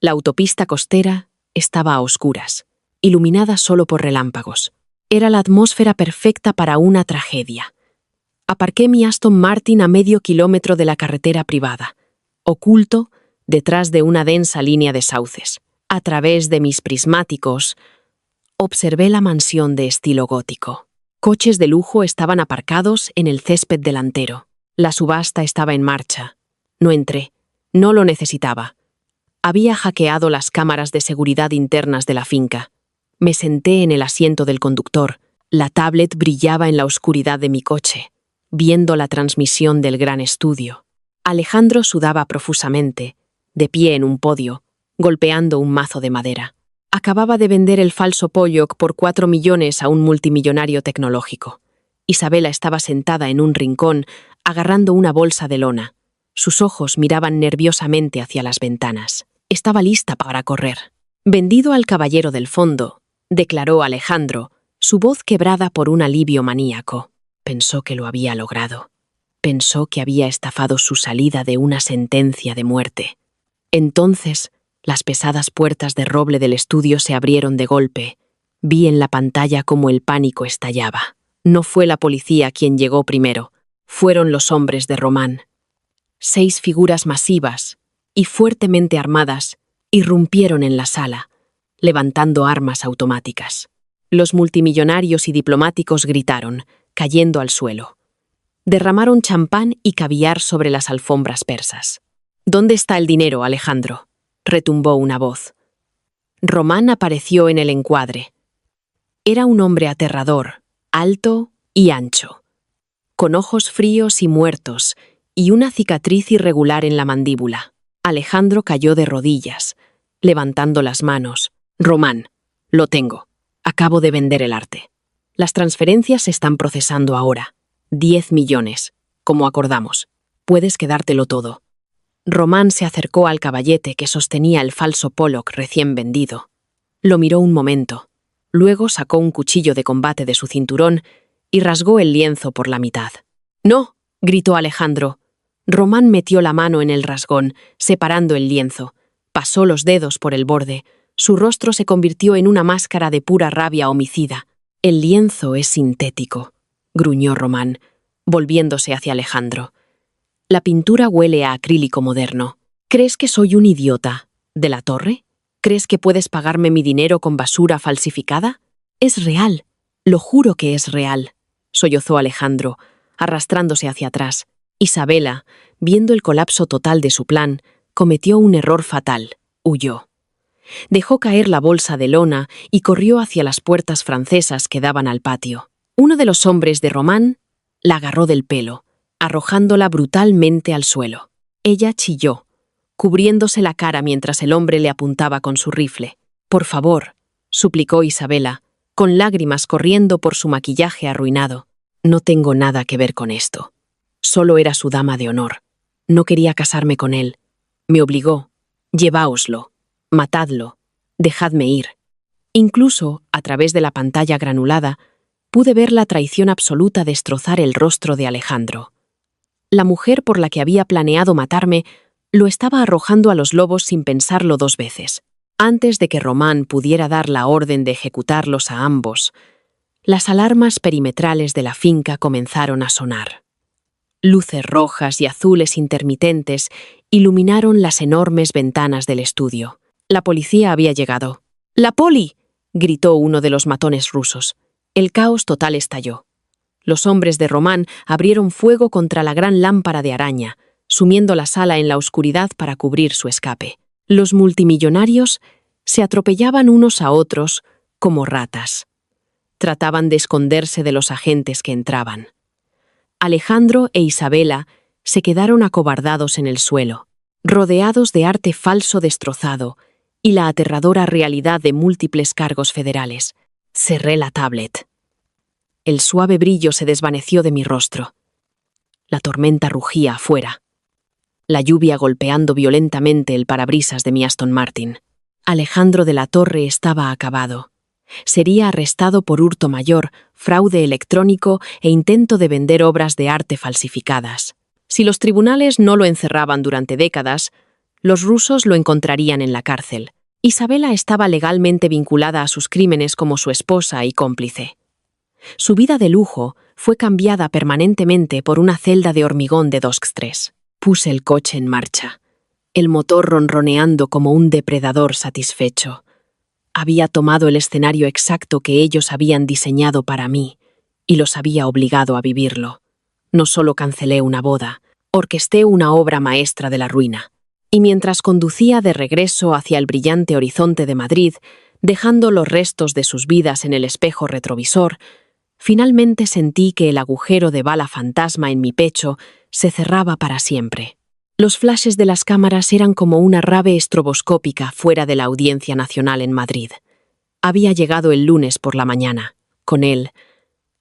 La autopista costera estaba a oscuras, iluminada solo por relámpagos. Era la atmósfera perfecta para una tragedia. Aparqué mi Aston Martin a medio kilómetro de la carretera privada, oculto detrás de una densa línea de sauces. A través de mis prismáticos, observé la mansión de estilo gótico. Coches de lujo estaban aparcados en el césped delantero. La subasta estaba en marcha. No entré. No lo necesitaba. Había hackeado las cámaras de seguridad internas de la finca. Me senté en el asiento del conductor. La tablet brillaba en la oscuridad de mi coche, viendo la transmisión del gran estudio. Alejandro sudaba profusamente, de pie en un podio, golpeando un mazo de madera. Acababa de vender el falso Pollock por 4 millones a un multimillonario tecnológico. Isabela estaba sentada en un rincón, agarrando una bolsa de lona. Sus ojos miraban nerviosamente hacia las ventanas. Estaba lista para correr. Vendido al caballero del fondo, declaró Alejandro, su voz quebrada por un alivio maníaco. Pensó que lo había logrado. Pensó que había estafado su salida de una sentencia de muerte. Entonces, las pesadas puertas de roble del estudio se abrieron de golpe. Vi en la pantalla cómo el pánico estallaba. No fue la policía quien llegó primero. Fueron los hombres de Román. 6 figuras masivas y fuertemente armadas irrumpieron en la sala, levantando armas automáticas. Los multimillonarios y diplomáticos gritaron, cayendo al suelo. Derramaron champán y caviar sobre las alfombras persas. ¿Dónde está el dinero, Alejandro?, retumbó una voz. Román apareció en el encuadre. Era un hombre aterrador, alto y ancho, con ojos fríos y muertos y una cicatriz irregular en la mandíbula. Alejandro cayó de rodillas, levantando las manos. Román, lo tengo. Acabo de vender el arte. Las transferencias se están procesando ahora. 10 millones, como acordamos. Puedes quedártelo todo. Román se acercó al caballete que sostenía el falso Pollock recién vendido. Lo miró un momento. Luego sacó un cuchillo de combate de su cinturón y rasgó el lienzo por la mitad. «¡No!», gritó Alejandro. Román metió la mano en el rasgón, separando el lienzo. Pasó los dedos por el borde. Su rostro se convirtió en una máscara de pura rabia homicida. «El lienzo es sintético», gruñó Román, volviéndose hacia Alejandro. «La pintura huele a acrílico moderno. ¿Crees que soy un idiota, de la Torre? ¿Crees que puedes pagarme mi dinero con basura falsificada? Es real. Lo juro que es real», sollozó Alejandro, arrastrándose hacia atrás. Isabela, viendo el colapso total de su plan, cometió un error fatal. Huyó. Dejó caer la bolsa de lona y corrió hacia las puertas francesas que daban al patio. Uno de los hombres de Román la agarró del pelo, arrojándola brutalmente al suelo. Ella chilló, cubriéndose la cara mientras el hombre le apuntaba con su rifle. «Por favor», suplicó Isabela, con lágrimas corriendo por su maquillaje arruinado. «No tengo nada que ver con esto. Solo era su dama de honor. No quería casarme con él. Me obligó. Lleváoslo. Matadlo. Dejadme ir». Incluso, a través de la pantalla granulada, pude ver la traición absoluta destrozar el rostro de Alejandro. La mujer por la que había planeado matarme lo estaba arrojando a los lobos sin pensarlo 2 veces. Antes de que Román pudiera dar la orden de ejecutarlos a ambos, las alarmas perimetrales de la finca comenzaron a sonar. Luces rojas y azules intermitentes iluminaron las enormes ventanas del estudio. La policía había llegado. «¡La poli!», gritó uno de los matones rusos. El caos total estalló. Los hombres de Román abrieron fuego contra la gran lámpara de araña, sumiendo la sala en la oscuridad para cubrir su escape. Los multimillonarios se atropellaban unos a otros como ratas. Trataban de esconderse de los agentes que entraban. Alejandro e Isabela se quedaron acobardados en el suelo, rodeados de arte falso destrozado y la aterradora realidad de múltiples cargos federales. Cerré la tablet. El suave brillo se desvaneció de mi rostro. La tormenta rugía afuera. La lluvia golpeando violentamente el parabrisas de mi Aston Martin. Alejandro de la Torre estaba acabado. Sería arrestado por hurto mayor, fraude electrónico e intento de vender obras de arte falsificadas. Si los tribunales no lo encerraban durante décadas, los rusos lo encontrarían en la cárcel. Isabela estaba legalmente vinculada a sus crímenes como su esposa y cómplice. Su vida de lujo fue cambiada permanentemente por una celda de hormigón de 2x3. Puse el coche en marcha, el motor ronroneando como un depredador satisfecho. Había tomado el escenario exacto que ellos habían diseñado para mí y los había obligado a vivirlo. No solo cancelé una boda, orquesté una obra maestra de la ruina. Y mientras conducía de regreso hacia el brillante horizonte de Madrid, dejando los restos de sus vidas en el espejo retrovisor, finalmente sentí que el agujero de bala fantasma en mi pecho se cerraba para siempre. Los flashes de las cámaras eran como una rave estroboscópica fuera de la Audiencia Nacional en Madrid. Había llegado el lunes por la mañana. Con él,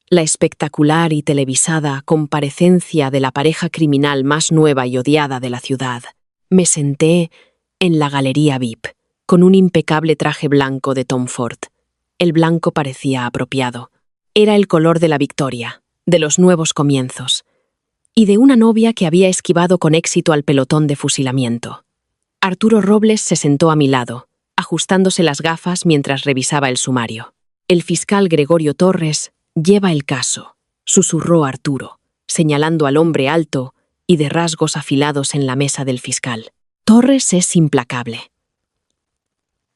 la espectacular y televisada comparecencia de la pareja criminal más nueva y odiada de la ciudad. Me senté en la galería VIP, con un impecable traje blanco de Tom Ford. El blanco parecía apropiado. Era el color de la victoria, de los nuevos comienzos, y de una novia que había esquivado con éxito al pelotón de fusilamiento. Arturo Robles se sentó a mi lado, ajustándose las gafas mientras revisaba el sumario. «El fiscal Gregorio Torres lleva el caso», susurró Arturo, señalando al hombre alto y de rasgos afilados en la mesa del fiscal. «Torres es implacable.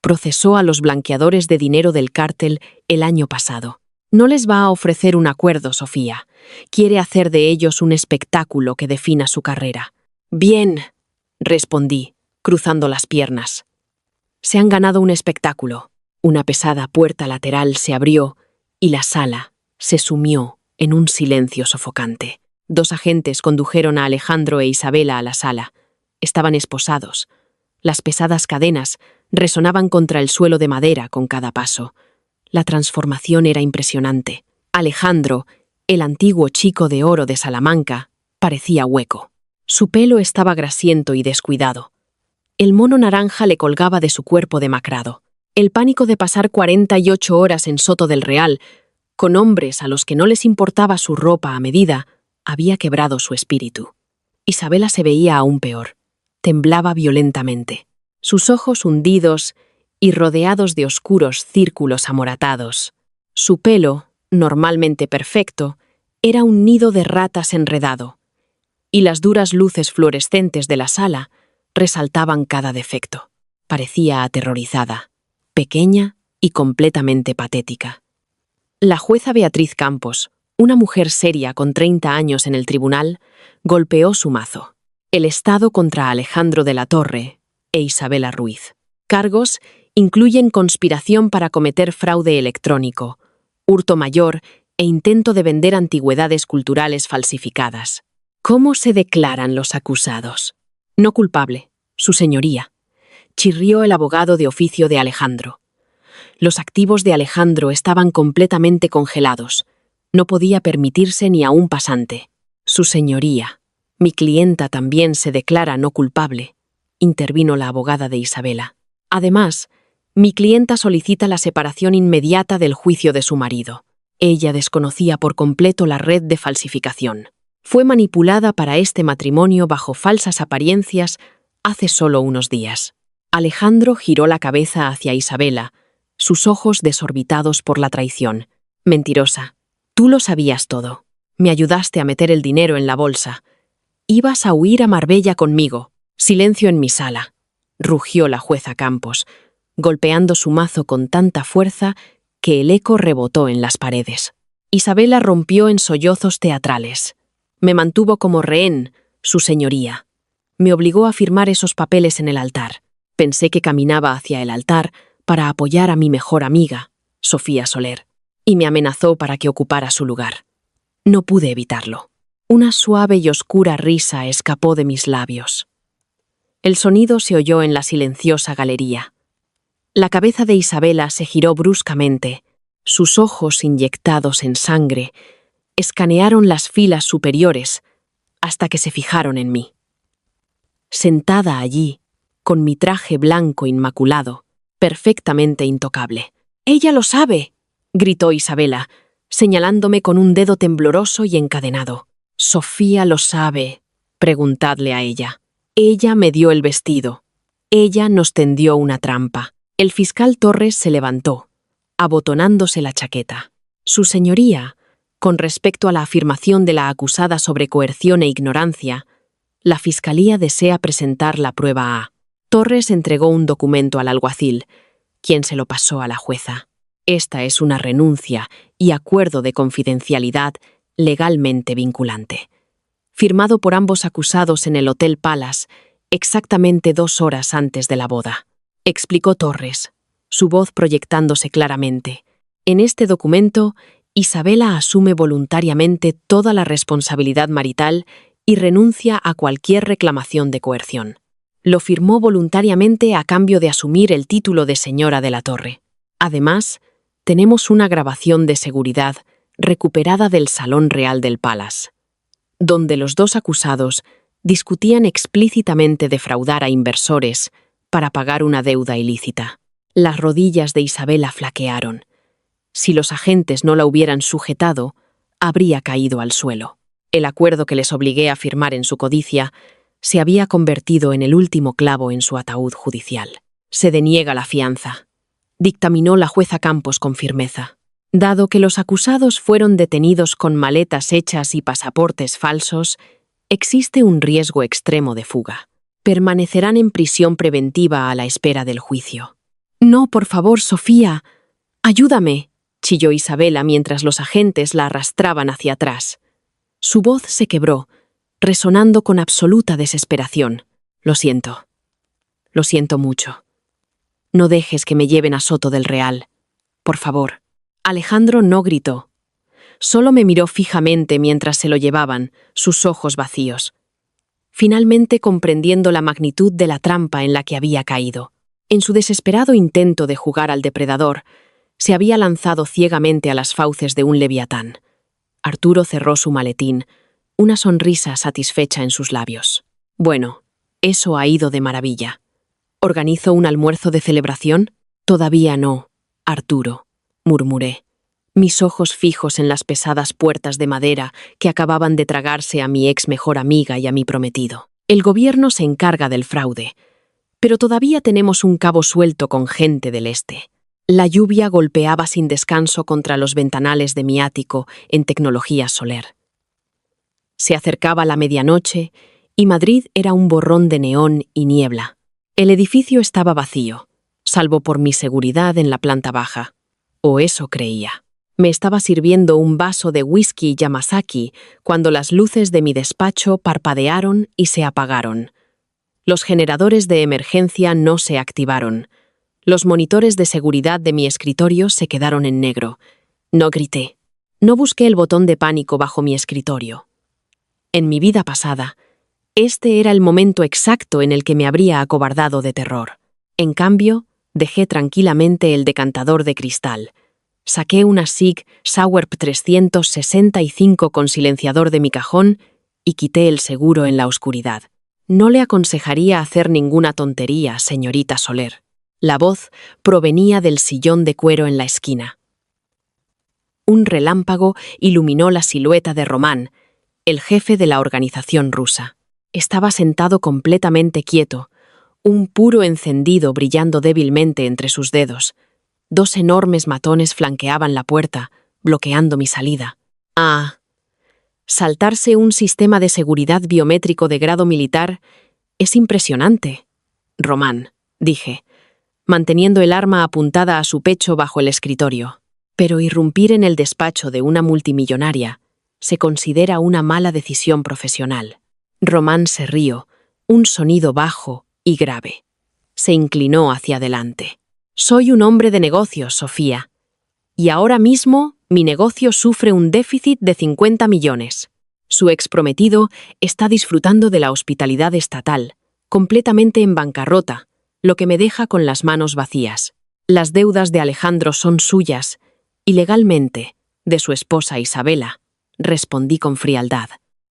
Procesó a los blanqueadores de dinero del cártel el año pasado. No les va a ofrecer un acuerdo, Sofía. Quiere hacer de ellos un espectáculo que defina su carrera». «Bien», respondí, cruzando las piernas. «Se han ganado un espectáculo». Una pesada puerta lateral se abrió y la sala se sumió en un silencio sofocante. 2 agentes condujeron a Alejandro e Isabela a la sala. Estaban esposados. Las pesadas cadenas resonaban contra el suelo de madera con cada paso. La transformación era impresionante. Alejandro, el antiguo chico de oro de Salamanca, parecía hueco. Su pelo estaba grasiento y descuidado. El mono naranja le colgaba de su cuerpo demacrado. El pánico de pasar 48 horas en Soto del Real, con hombres a los que no les importaba su ropa a medida, había quebrado su espíritu. Isabela se veía aún peor. Temblaba violentamente. Sus ojos hundidos y rodeados de oscuros círculos amoratados. Su pelo, normalmente perfecto, era un nido de ratas enredado, y las duras luces fluorescentes de la sala resaltaban cada defecto. Parecía aterrorizada, pequeña y completamente patética. La jueza Beatriz Campos, una mujer seria con 30 años en el tribunal, Golpeó su mazo. El Estado contra Alejandro de la Torre e Isabela Ruiz. Cargos incluyen conspiración para cometer fraude electrónico, hurto mayor e intento de vender antigüedades culturales falsificadas. ¿Cómo se declaran los acusados? No culpable, su señoría, chirrió el abogado de oficio de Alejandro. Los activos de Alejandro estaban completamente congelados. No podía permitirse ni a un pasante. Su señoría, mi clienta también se declara no culpable, intervino la abogada de Isabela. Además, mi clienta solicita la separación inmediata del juicio de su marido. Ella desconocía por completo la red de falsificación. Fue manipulada para este matrimonio bajo falsas apariencias hace solo unos días. Alejandro giró la cabeza hacia Isabela, sus ojos desorbitados por la traición. Mentirosa, tú lo sabías todo. Me ayudaste a meter el dinero en la bolsa. Ibas a huir a Marbella conmigo. Silencio en mi sala, rugió la jueza Campos, golpeando su mazo con tanta fuerza que el eco rebotó en las paredes. Isabela rompió en sollozos teatrales. Me mantuvo como rehén, su señoría. Me obligó a firmar esos papeles en el altar. Pensé que caminaba hacia el altar para apoyar a mi mejor amiga, Sofía Soler, y me amenazó para que ocupara su lugar. No pude evitarlo. Una suave y oscura risa escapó de mis labios. El sonido se oyó en la silenciosa galería. La cabeza de Isabela se giró bruscamente. Sus ojos inyectados en sangre escanearon las filas superiores hasta que se fijaron en mí. Sentada allí, con mi traje blanco inmaculado, perfectamente intocable. «¡Ella lo sabe!», gritó Isabela, señalándome con un dedo tembloroso y encadenado. «Sofía lo sabe», preguntadle a ella. Ella me dio el vestido. Ella nos tendió una trampa. El fiscal Torres se levantó, abotonándose la chaqueta. Su señoría, con respecto a la afirmación de la acusada sobre coerción e ignorancia, la fiscalía desea presentar la prueba A. Torres entregó un documento al alguacil, quien se lo pasó a la jueza. Esta es una renuncia y acuerdo de confidencialidad legalmente vinculante, firmado por ambos acusados en el Hotel Palace exactamente 2 horas antes de la boda, explicó Torres, su voz proyectándose claramente. En este documento, Isabela asume voluntariamente toda la responsabilidad marital y renuncia a cualquier reclamación de coerción. Lo firmó voluntariamente a cambio de asumir el título de señora de la Torre. Además, tenemos una grabación de seguridad recuperada del Salón Real del Palace, donde los 2 acusados discutían explícitamente defraudar a inversores para pagar una deuda ilícita. Las rodillas de Isabela flaquearon. Si los agentes no la hubieran sujetado, habría caído al suelo. El acuerdo que les obligué a firmar en su codicia se había convertido en el último clavo en su ataúd judicial. Se deniega la fianza, dictaminó la jueza Campos con firmeza. Dado que los acusados fueron detenidos con maletas hechas y pasaportes falsos, existe un riesgo extremo de fuga. Permanecerán en prisión preventiva a la espera del juicio. «No, por favor, Sofía, ayúdame», chilló Isabela mientras los agentes la arrastraban hacia atrás. Su voz se quebró, resonando con absoluta desesperación. Lo siento mucho. No dejes que me lleven a Soto del Real. Por favor». Alejandro no gritó. Solo me miró fijamente mientras se lo llevaban, sus ojos vacíos. Finalmente comprendiendo la magnitud de la trampa en la que había caído. En su desesperado intento de jugar al depredador, se había lanzado ciegamente a las fauces de un leviatán. Arturo cerró su maletín, una sonrisa satisfecha en sus labios. «Bueno, eso ha ido de maravilla. ¿Organizo un almuerzo de celebración?» «Todavía no, Arturo», murmuré, mis ojos fijos en las pesadas puertas de madera que acababan de tragarse a mi ex mejor amiga y a mi prometido. El gobierno se encarga del fraude, pero todavía tenemos un cabo suelto con gente del este. La lluvia golpeaba sin descanso contra los ventanales de mi ático en tecnología Soler. Se acercaba la medianoche y Madrid era un borrón de neón y niebla. El edificio estaba vacío, salvo por mi seguridad en la planta baja. O eso creía. Me estaba sirviendo un vaso de whisky Yamazaki cuando las luces de mi despacho parpadearon y se apagaron. Los generadores de emergencia no se activaron. Los monitores de seguridad de mi escritorio se quedaron en negro. No grité. No busqué el botón de pánico bajo mi escritorio. En mi vida pasada, este era el momento exacto en el que me habría acobardado de terror. En cambio, dejé tranquilamente el decantador de cristal. Saqué una SIG Sauer 365 con silenciador de mi cajón y quité el seguro en la oscuridad. No le aconsejaría hacer ninguna tontería, señorita Soler. La voz provenía del sillón de cuero en la esquina. Un relámpago iluminó la silueta de Román, el jefe de la organización rusa. Estaba sentado completamente quieto, un puro encendido brillando débilmente entre sus dedos. 2 enormes matones flanqueaban la puerta, bloqueando mi salida. Saltarse un sistema de seguridad biométrico de grado militar es impresionante. Román, dije, manteniendo el arma apuntada a su pecho bajo el escritorio. Pero irrumpir en el despacho de una multimillonaria se considera una mala decisión profesional. Román se rió, un sonido bajo y grave. Se inclinó hacia adelante. Soy un hombre de negocios, Sofía. Y ahora mismo mi negocio sufre un déficit de 50 millones. Su exprometido está disfrutando de la hospitalidad estatal, completamente en bancarrota, lo que me deja con las manos vacías. Las deudas de Alejandro son suyas, y legalmente, de su esposa Isabela, respondí con frialdad.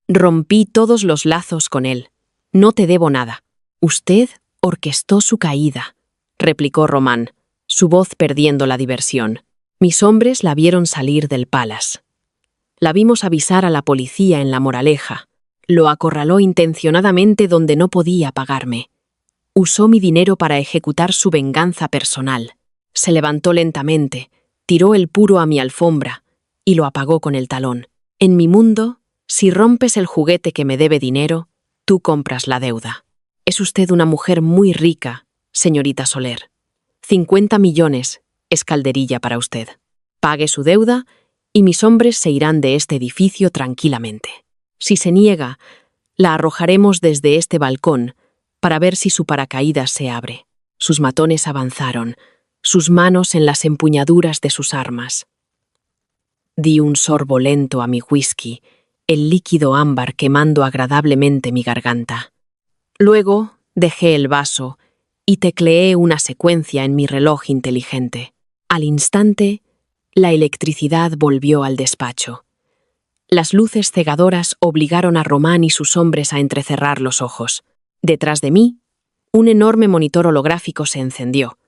Rompí todos los lazos con él. No te debo nada. Usted orquestó su caída, replicó Román, su voz perdiendo la diversión. Mis hombres la vieron salir del Palace. La vimos avisar a la policía en La Moraleja. Lo acorraló intencionadamente donde no podía pagarme. Usó mi dinero para ejecutar su venganza personal. Se levantó lentamente, tiró el puro a mi alfombra y lo apagó con el talón. En mi mundo, si rompes el juguete que me debe dinero, tú compras la deuda. Es usted una mujer muy rica, señorita Soler. 50 millones es calderilla para usted. Pague su deuda y mis hombres se irán de este edificio tranquilamente. Si se niega, la arrojaremos desde este balcón para ver si su paracaídas se abre. Sus matones avanzaron, sus manos en las empuñaduras de sus armas. Di un sorbo lento a mi whisky, el líquido ámbar quemando agradablemente mi garganta. Luego dejé el vaso y tecleé una secuencia en mi reloj inteligente. Al instante, la electricidad volvió al despacho. Las luces cegadoras obligaron a Román y sus hombres a entrecerrar los ojos. Detrás de mí, un enorme monitor holográfico se encendió,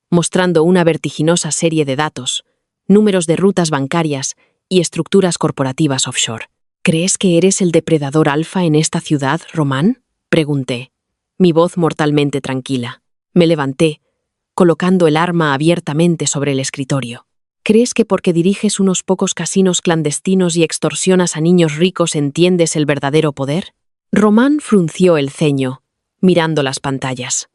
mostrando una vertiginosa serie de datos, números de rutas bancarias y estructuras corporativas offshore. ¿Crees que eres el depredador alfa en esta ciudad, Román? Pregunté, mi voz mortalmente tranquila. Me levanté, colocando el arma abiertamente sobre el escritorio. ¿Crees que porque diriges unos pocos casinos clandestinos y extorsionas a niños ricos entiendes el verdadero poder? Román frunció el ceño, mirando las pantallas.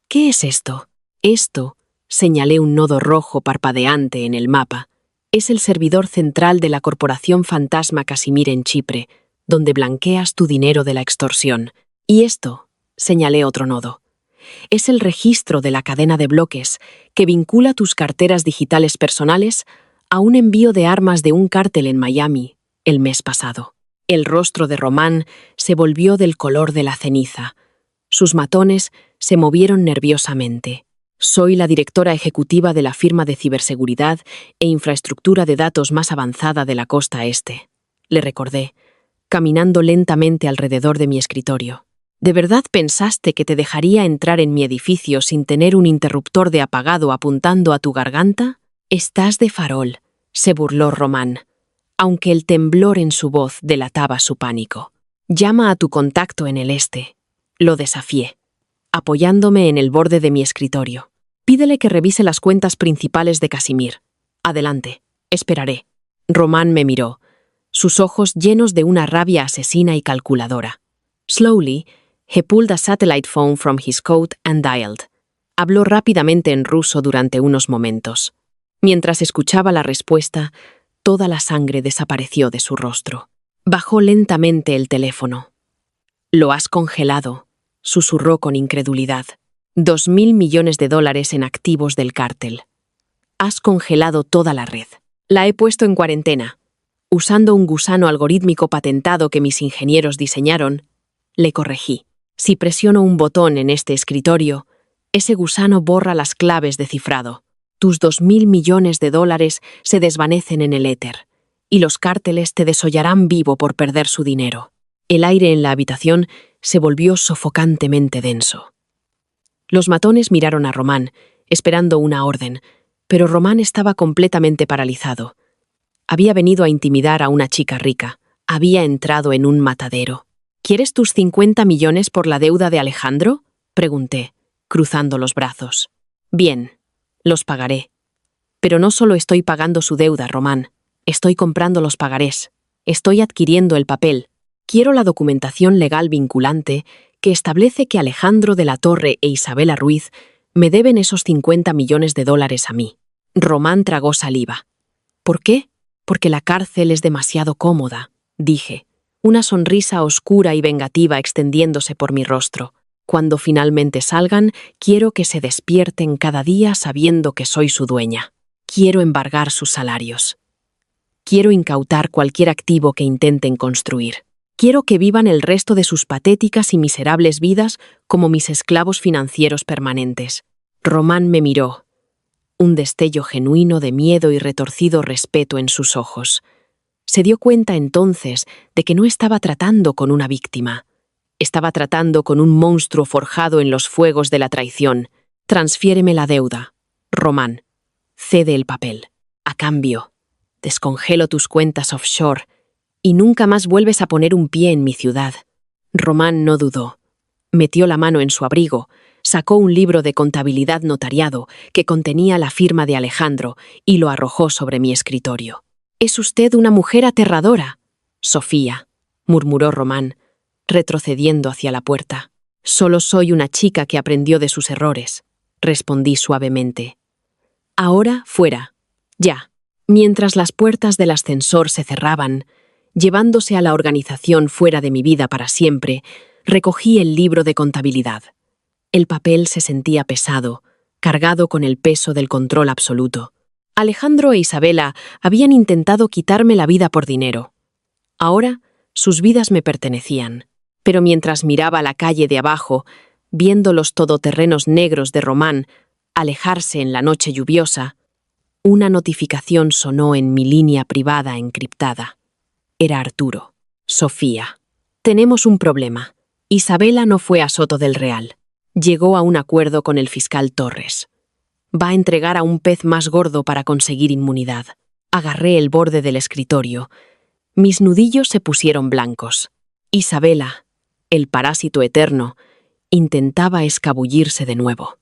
¿Qué es esto? Esto, señalé un nodo rojo parpadeante en el mapa, es el servidor central de la corporación fantasma Casimir en Chipre, donde blanqueas tu dinero de la extorsión. Y esto, señalé otro nodo, es el registro de la cadena de bloques que vincula tus carteras digitales personales a un envío de armas de un cártel en Miami el mes pasado. El rostro de Román se volvió del color de la ceniza. Sus matones se movieron nerviosamente. Soy la directora ejecutiva de la firma de ciberseguridad e infraestructura de datos más avanzada de la costa este, le recordé, caminando lentamente alrededor de mi escritorio. ¿De verdad pensaste que te dejaría entrar en mi edificio sin tener un interruptor de apagado apuntando a tu garganta? Estás de farol, se burló Román, aunque el temblor en su voz delataba su pánico. Llama a tu contacto en el este. Lo desafié, apoyándome en el borde de mi escritorio. Pídele que revise las cuentas principales de Casimir. Adelante, esperaré. Román me miró, sus ojos llenos de una rabia asesina y calculadora. Slowly, he pulled a satellite phone from his coat and dialed. Habló rápidamente en ruso durante unos momentos. Mientras escuchaba la respuesta, toda la sangre desapareció de su rostro. Bajó lentamente el teléfono. «Lo has congelado», susurró con incredulidad. $2.000 millones en activos del cártel. Has congelado toda la red. La he puesto en cuarentena. Usando un gusano algorítmico patentado que mis ingenieros diseñaron, le corregí. Si presiono un botón en este escritorio, ese gusano borra las claves de cifrado. Tus $2.000 millones se desvanecen en el éter, y los cárteles te desollarán vivo por perder su dinero. El aire en la habitación se volvió sofocantemente denso. Los matones miraron a Román, esperando una orden, pero Román estaba completamente paralizado. Había venido a intimidar a una chica rica. Había entrado en un matadero. ¿Quieres tus 50 millones por la deuda de Alejandro?, pregunté, cruzando los brazos. Bien, los pagaré. Pero no solo estoy pagando su deuda, Román. Estoy comprando los pagarés. Estoy adquiriendo el papel. Quiero la documentación legal vinculante que establece que Alejandro de la Torre e Isabela Ruiz me deben esos 50 millones a mí. Román tragó saliva. ¿Por qué? Porque la cárcel es demasiado cómoda, dije, una sonrisa oscura y vengativa extendiéndose por mi rostro. Cuando finalmente salgan, quiero que se despierten cada día sabiendo que soy su dueña. Quiero embargar sus salarios. Quiero incautar cualquier activo que intenten construir. Quiero que vivan el resto de sus patéticas y miserables vidas como mis esclavos financieros permanentes. Román me miró. Un destello genuino de miedo y retorcido respeto en sus ojos. Se dio cuenta entonces de que no estaba tratando con una víctima. Estaba tratando con un monstruo forjado en los fuegos de la traición. Transfiéreme la deuda, Román. Cede el papel. A cambio, descongelo tus cuentas offshore y nunca más vuelves a poner un pie en mi ciudad. Román no dudó. Metió la mano en su abrigo, sacó un libro de contabilidad notariado que contenía la firma de Alejandro y lo arrojó sobre mi escritorio. «Es usted una mujer aterradora, Sofía», murmuró Román, retrocediendo hacia la puerta. «Solo soy una chica que aprendió de sus errores», respondí suavemente. «Ahora, fuera. Ya». Mientras las puertas del ascensor se cerraban, llevándose a la organización fuera de mi vida para siempre, recogí el libro de contabilidad. El papel se sentía pesado, cargado con el peso del control absoluto. Alejandro e Isabela habían intentado quitarme la vida por dinero. Ahora, sus vidas me pertenecían. Pero mientras miraba la calle de abajo, viendo los todoterrenos negros de Román alejarse en la noche lluviosa, una notificación sonó en mi línea privada encriptada. Era Arturo. «Sofía, tenemos un problema. Isabela no fue a Soto del Real. Llegó a un acuerdo con el fiscal Torres. Va a entregar a un pez más gordo para conseguir inmunidad». Agarré el borde del escritorio. Mis nudillos se pusieron blancos. Isabela, el parásito eterno, intentaba escabullirse de nuevo.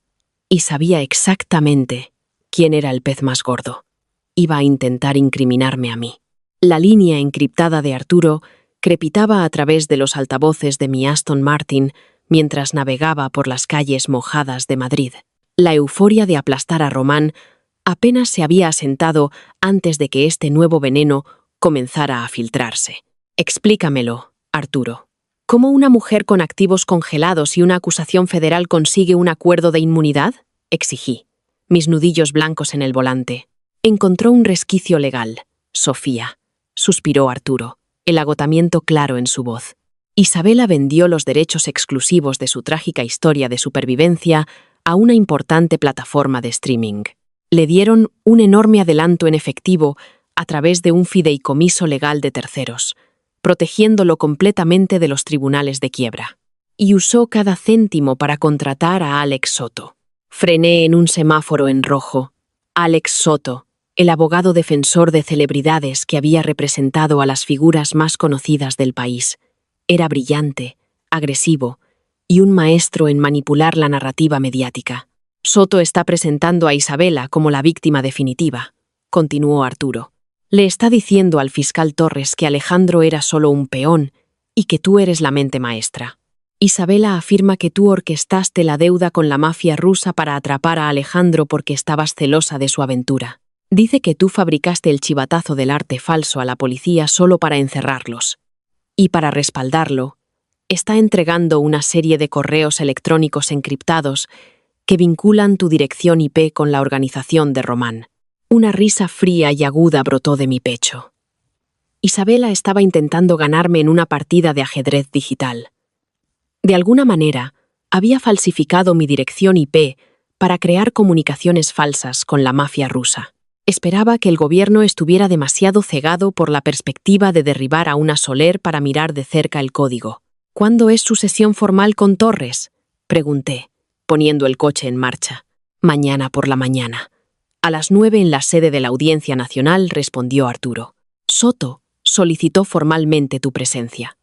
Y sabía exactamente quién era el pez más gordo. Iba a intentar incriminarme a mí. La línea encriptada de Arturo crepitaba a través de los altavoces de mi Aston Martin mientras navegaba por las calles mojadas de Madrid. La euforia de aplastar a Román apenas se había asentado antes de que este nuevo veneno comenzara a filtrarse. «Explícamelo, Arturo. ¿Cómo una mujer con activos congelados y una acusación federal consigue un acuerdo de inmunidad?», exigí, mis nudillos blancos en el volante. «Encontró un resquicio legal, Sofía», suspiró Arturo, el agotamiento claro en su voz. «Isabela vendió los derechos exclusivos de su trágica historia de supervivencia a una importante plataforma de streaming. Le dieron un enorme adelanto en efectivo a través de un fideicomiso legal de terceros, protegiéndolo completamente de los tribunales de quiebra. Y usó cada céntimo para contratar a Alex Soto. Frené en un semáforo en rojo. Alex Soto, el abogado defensor de celebridades que había representado a las figuras más conocidas del país. Era brillante, agresivo y un maestro en manipular la narrativa mediática. Soto está presentando a Isabela como la víctima definitiva», continuó Arturo. «Le está diciendo al fiscal Torres que Alejandro era solo un peón y que tú eres la mente maestra. Isabela afirma que tú orquestaste la deuda con la mafia rusa para atrapar a Alejandro porque estabas celosa de su aventura. Dice que tú fabricaste el chivatazo del arte falso a la policía solo para encerrarlos. Y para respaldarlo, está entregando una serie de correos electrónicos encriptados que vinculan tu dirección IP con la organización de Román. Una risa fría y aguda brotó de mi pecho. Isabela estaba intentando ganarme en una partida de ajedrez digital. De alguna manera, había falsificado mi dirección IP para crear comunicaciones falsas con la mafia rusa. Esperaba que el gobierno estuviera demasiado cegado por la perspectiva de derribar a una Soler para mirar de cerca el código. ¿Cuándo es su sesión formal con Torres?, pregunté, poniendo el coche en marcha. Mañana por la mañana. A las 9 en la sede de la Audiencia Nacional, respondió Arturo. Soto solicitó formalmente tu presencia.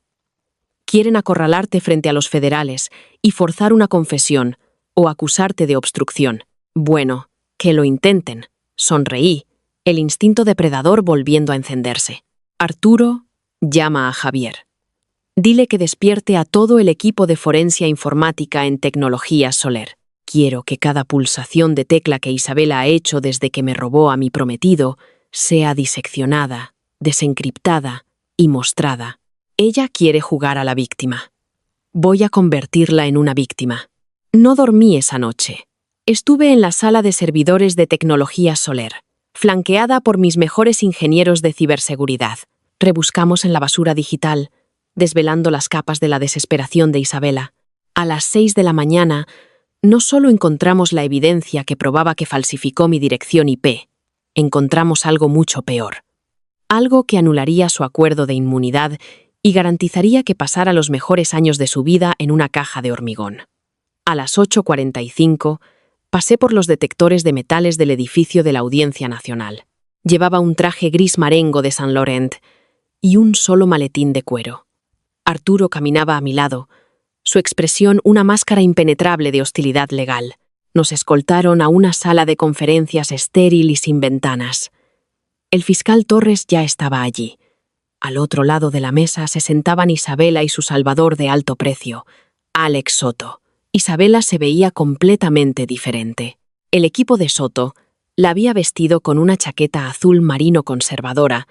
Quieren acorralarte frente a los federales y forzar una confesión o acusarte de obstrucción. Bueno, que lo intenten. Sonreí, el instinto depredador volviendo a encenderse. Arturo, llama a Javier. Dile que despierte a todo el equipo de forencia informática en Tecnologías Soler. Quiero que cada pulsación de tecla que Isabela ha hecho desde que me robó a mi prometido sea diseccionada, desencriptada y mostrada. Ella quiere jugar a la víctima. Voy a convertirla en una víctima. No dormí esa noche. Estuve en la sala de servidores de Tecnologías Soler, flanqueada por mis mejores ingenieros de ciberseguridad. Rebuscamos en la basura digital, desvelando las capas de la desesperación de Isabela. A las 6 de la mañana, no solo encontramos la evidencia que probaba que falsificó mi dirección IP, encontramos algo mucho peor. Algo que anularía su acuerdo de inmunidad y garantizaría que pasara los mejores años de su vida en una caja de hormigón. A las 8:45, pasé por los detectores de metales del edificio de la Audiencia Nacional. Llevaba un traje gris marengo de Saint Laurent y un solo maletín de cuero. Arturo caminaba a mi lado, su expresión una máscara impenetrable de hostilidad legal. Nos escoltaron a una sala de conferencias estéril y sin ventanas. El fiscal Torres ya estaba allí. Al otro lado de la mesa se sentaban Isabela y su salvador de alto precio, Alex Soto. Isabela se veía completamente diferente. El equipo de Soto la había vestido con una chaqueta azul marino conservadora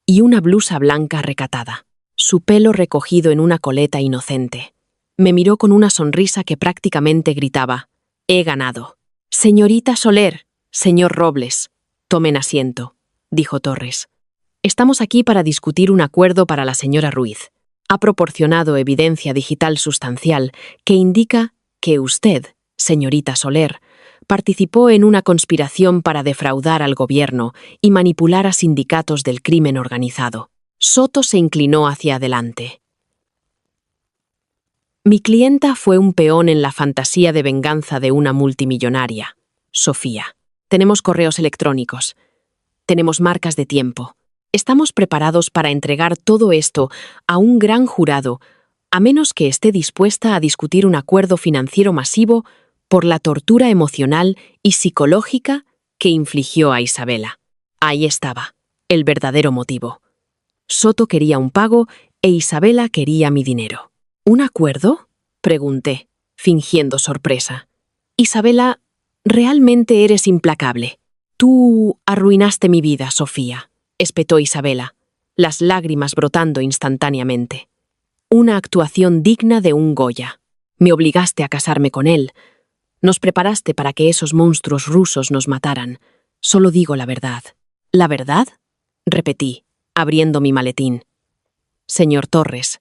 y una blusa blanca recatada. Su pelo recogido en una coleta inocente. Me miró con una sonrisa que prácticamente gritaba: «He ganado». «Señorita Soler, señor Robles, tomen asiento», dijo Torres. «Estamos aquí para discutir un acuerdo para la señora Ruiz. Ha proporcionado evidencia digital sustancial que indica que usted, señorita Soler, participó en una conspiración para defraudar al gobierno y manipular a sindicatos del crimen organizado». Soto se inclinó hacia adelante. Mi clienta fue un peón en la fantasía de venganza de una multimillonaria, Sofía. Tenemos correos electrónicos. Tenemos marcas de tiempo. Estamos preparados para entregar todo esto a un gran jurado, a menos que esté dispuesta a discutir un acuerdo financiero masivo por la tortura emocional y psicológica que infligió a Isabela. Ahí estaba, el verdadero motivo. Soto quería un pago e Isabela quería mi dinero. ¿Un acuerdo?, pregunté, fingiendo sorpresa. Isabela, realmente eres implacable. Tú arruinaste mi vida, Sofía, espetó Isabela, las lágrimas brotando instantáneamente. Una actuación digna de un Goya. Me obligaste a casarme con él. Nos preparaste para que esos monstruos rusos nos mataran. Solo digo la verdad. ¿La verdad?, repetí, abriendo mi maletín. Señor Torres,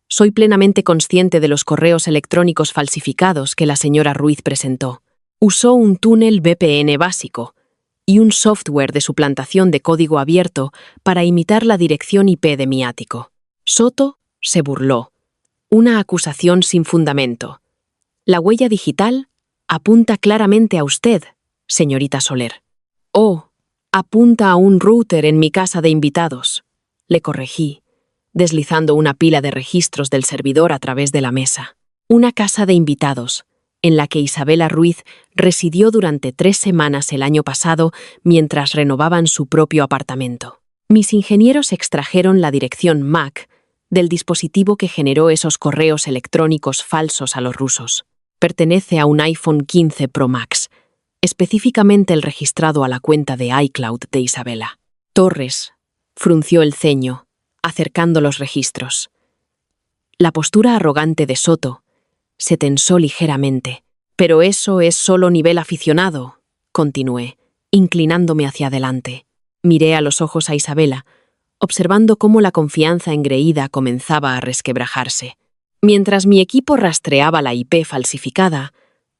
soy plenamente consciente de los correos electrónicos falsificados que la señora Ruiz presentó. Usó un túnel VPN básico y un software de suplantación de código abierto para imitar la dirección IP de mi ático. Soto se burló. Una acusación sin fundamento. La huella digital apunta claramente a usted, señorita Soler. Oh, apunta a un router en mi casa de invitados. Le corregí, deslizando una pila de registros del servidor a través de la mesa. Una casa de invitados, en la que Isabela Ruiz residió durante 3 semanas el año pasado mientras renovaban su propio apartamento. Mis ingenieros extrajeron la dirección MAC del dispositivo que generó esos correos electrónicos falsos a los rusos. Pertenece a un iPhone 15 Pro Max. específicamente el registrado a la cuenta de iCloud de Isabela. Torres frunció el ceño, acercando los registros. La postura arrogante de Soto se tensó ligeramente. «Pero eso es solo nivel aficionado», continué, inclinándome hacia adelante. Miré a los ojos a Isabela, observando cómo la confianza engreída comenzaba a resquebrajarse. Mientras mi equipo rastreaba la IP falsificada,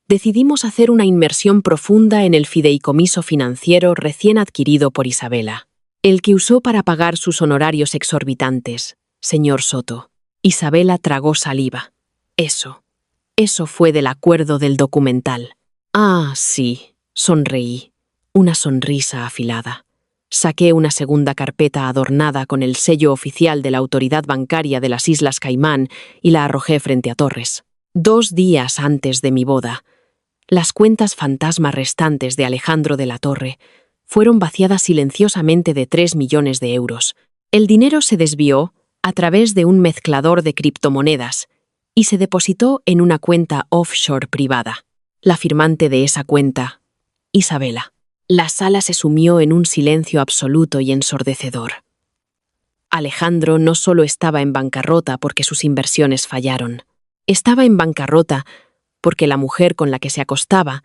decidimos hacer una inmersión profunda en el fideicomiso financiero recién adquirido por Isabela, el que usó para pagar sus honorarios exorbitantes, señor Soto. Isabela tragó saliva. Eso fue del acuerdo del documental. Ah, sí, sonreí, una sonrisa afilada. Saqué una segunda carpeta adornada con el sello oficial de la autoridad bancaria de las Islas Caimán y la arrojé frente a Torres. 2 días antes de mi boda, las cuentas fantasma restantes de Alejandro de la Torre fueron vaciadas silenciosamente de 3 millones de euros. El dinero se desvió a través de un mezclador de criptomonedas y se depositó en una cuenta offshore privada. La firmante de esa cuenta, Isabela. La sala se sumió en un silencio absoluto y ensordecedor. Alejandro no solo estaba en bancarrota porque sus inversiones fallaron. Estaba en bancarrota porque la mujer con la que se acostaba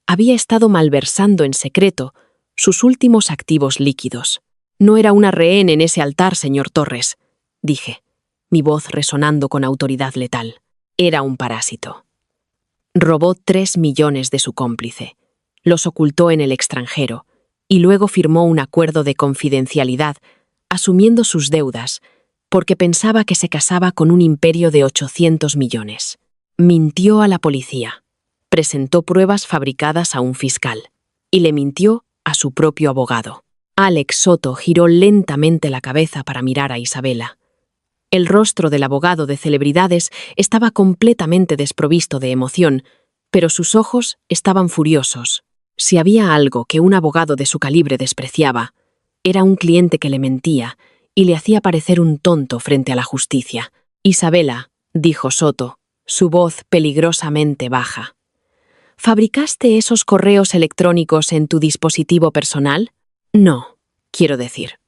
había estado malversando en secreto sus últimos activos líquidos. «No era una rehén en ese altar, señor Torres», dije, mi voz resonando con autoridad letal. Era un parásito. Robó 3 millones de su cómplice, los ocultó en el extranjero y luego firmó un acuerdo de confidencialidad asumiendo sus deudas porque pensaba que se casaba con un imperio de 800 millones. Mintió a la policía, presentó pruebas fabricadas a un fiscal y le mintió a su propio abogado. Alex Soto giró lentamente la cabeza para mirar a Isabela. El rostro del abogado de celebridades estaba completamente desprovisto de emoción, pero sus ojos estaban furiosos. Si había algo que un abogado de su calibre despreciaba, era un cliente que le mentía y le hacía parecer un tonto frente a la justicia. «Isabela», dijo Soto, su voz peligrosamente baja. «¿Fabricaste esos correos electrónicos en tu dispositivo personal?» «No, quiero decir.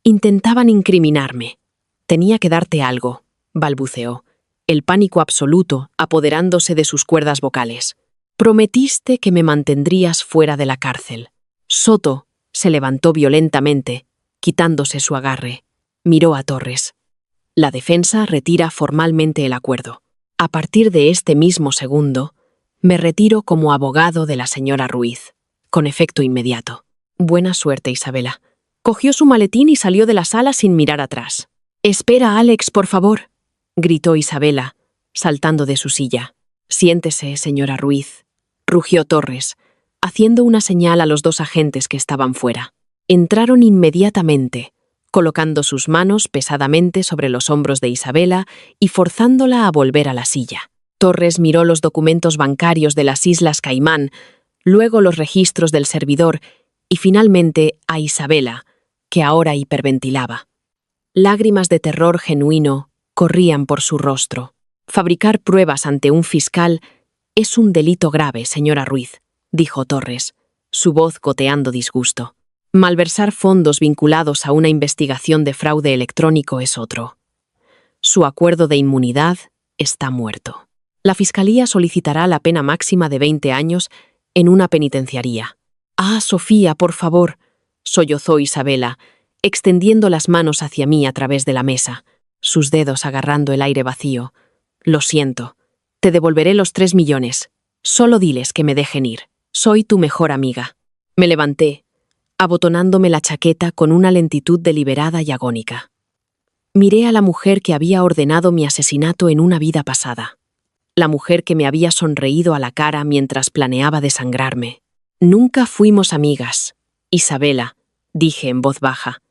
Intentaban incriminarme. Tenía que darte algo», balbuceó, el pánico absoluto apoderándose de sus cuerdas vocales. «Prometiste que me mantendrías fuera de la cárcel». Soto se levantó violentamente, quitándose su agarre. Miró a Torres. «La defensa retira formalmente el acuerdo. A partir de este mismo segundo, me retiro como abogado de la señora Ruiz, con efecto inmediato». «Buena suerte, Isabela». Cogió su maletín y salió de la sala sin mirar atrás. «Espera, Alex, por favor», gritó Isabela, saltando de su silla. «Siéntese, señora Ruiz», rugió Torres, haciendo una señal a los 2 agentes que estaban fuera. Entraron inmediatamente, colocando sus manos pesadamente sobre los hombros de Isabela y forzándola a volver a la silla. Torres miró los documentos bancarios de las Islas Caimán, luego los registros del servidor y finalmente a Isabela, que ahora hiperventilaba. Lágrimas de terror genuino corrían por su rostro. «Fabricar pruebas ante un fiscal es un delito grave, señora Ruiz», dijo Torres, su voz goteando disgusto. «Malversar fondos vinculados a una investigación de fraude electrónico es otro. Su acuerdo de inmunidad está muerto. La Fiscalía solicitará la pena máxima de 20 años en una penitenciaría». «Ah, Sofía, por favor», sollozó Isabela, extendiendo las manos hacia mí a través de la mesa, sus dedos agarrando el aire vacío. «Lo siento. Te devolveré los 3 millones. Solo diles que me dejen ir. Soy tu mejor amiga». Me levanté, abotonándome la chaqueta con una lentitud deliberada y agónica. Miré a la mujer que había ordenado mi asesinato en una vida pasada. La mujer que me había sonreído a la cara mientras planeaba desangrarme. «Nunca fuimos amigas, Isabela», dije en voz baja.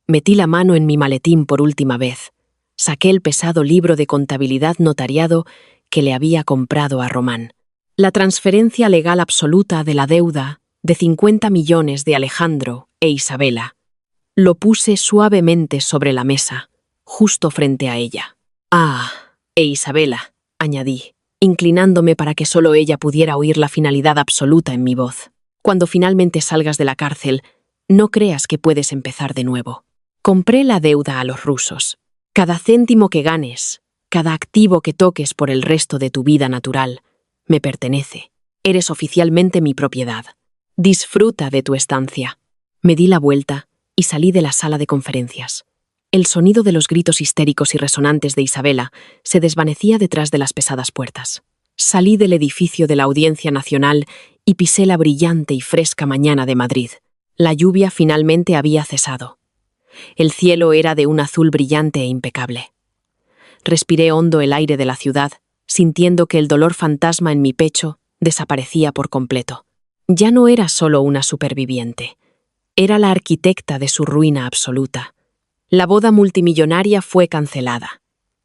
Metí la mano en mi maletín por última vez. Saqué el pesado libro de contabilidad notariado que le había comprado a Román. La transferencia legal absoluta de la deuda de 50 millones de Alejandro e Isabela. Lo puse suavemente sobre la mesa, justo frente a ella. «Ah, e Isabela», añadí, inclinándome para que solo ella pudiera oír la finalidad absoluta en mi voz. Cuando finalmente salgas de la cárcel, no creas que puedes empezar de nuevo. Compré la deuda a los rusos. Cada céntimo que ganes, cada activo que toques por el resto de tu vida natural, me pertenece. Eres oficialmente mi propiedad. Disfruta de tu estancia. Me di la vuelta y salí de la sala de conferencias. El sonido de los gritos histéricos y resonantes de Isabela se desvanecía detrás de las pesadas puertas. Salí del edificio de la Audiencia Nacional y pisé la brillante y fresca mañana de Madrid. La lluvia finalmente había cesado. El cielo era de un azul brillante e impecable. Respiré hondo el aire de la ciudad, sintiendo que el dolor fantasma en mi pecho desaparecía por completo. Ya no era solo una superviviente. Era la arquitecta de su ruina absoluta. La boda multimillonaria fue cancelada,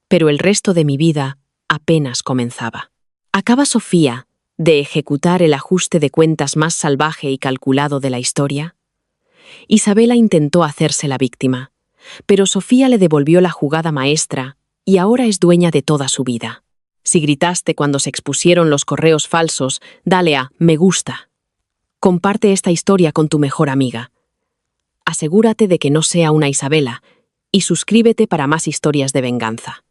pero el resto de mi vida apenas comenzaba. ¿Acaba Sofía de ejecutar el ajuste de cuentas más salvaje y calculado de la historia? Isabela intentó hacerse la víctima, pero Sofía le devolvió la jugada maestra y ahora es dueña de toda su vida. Si gritaste cuando se expusieron los correos falsos, dale a me gusta. Comparte esta historia con tu mejor amiga. Asegúrate de que no sea una Isabela y suscríbete para más historias de venganza.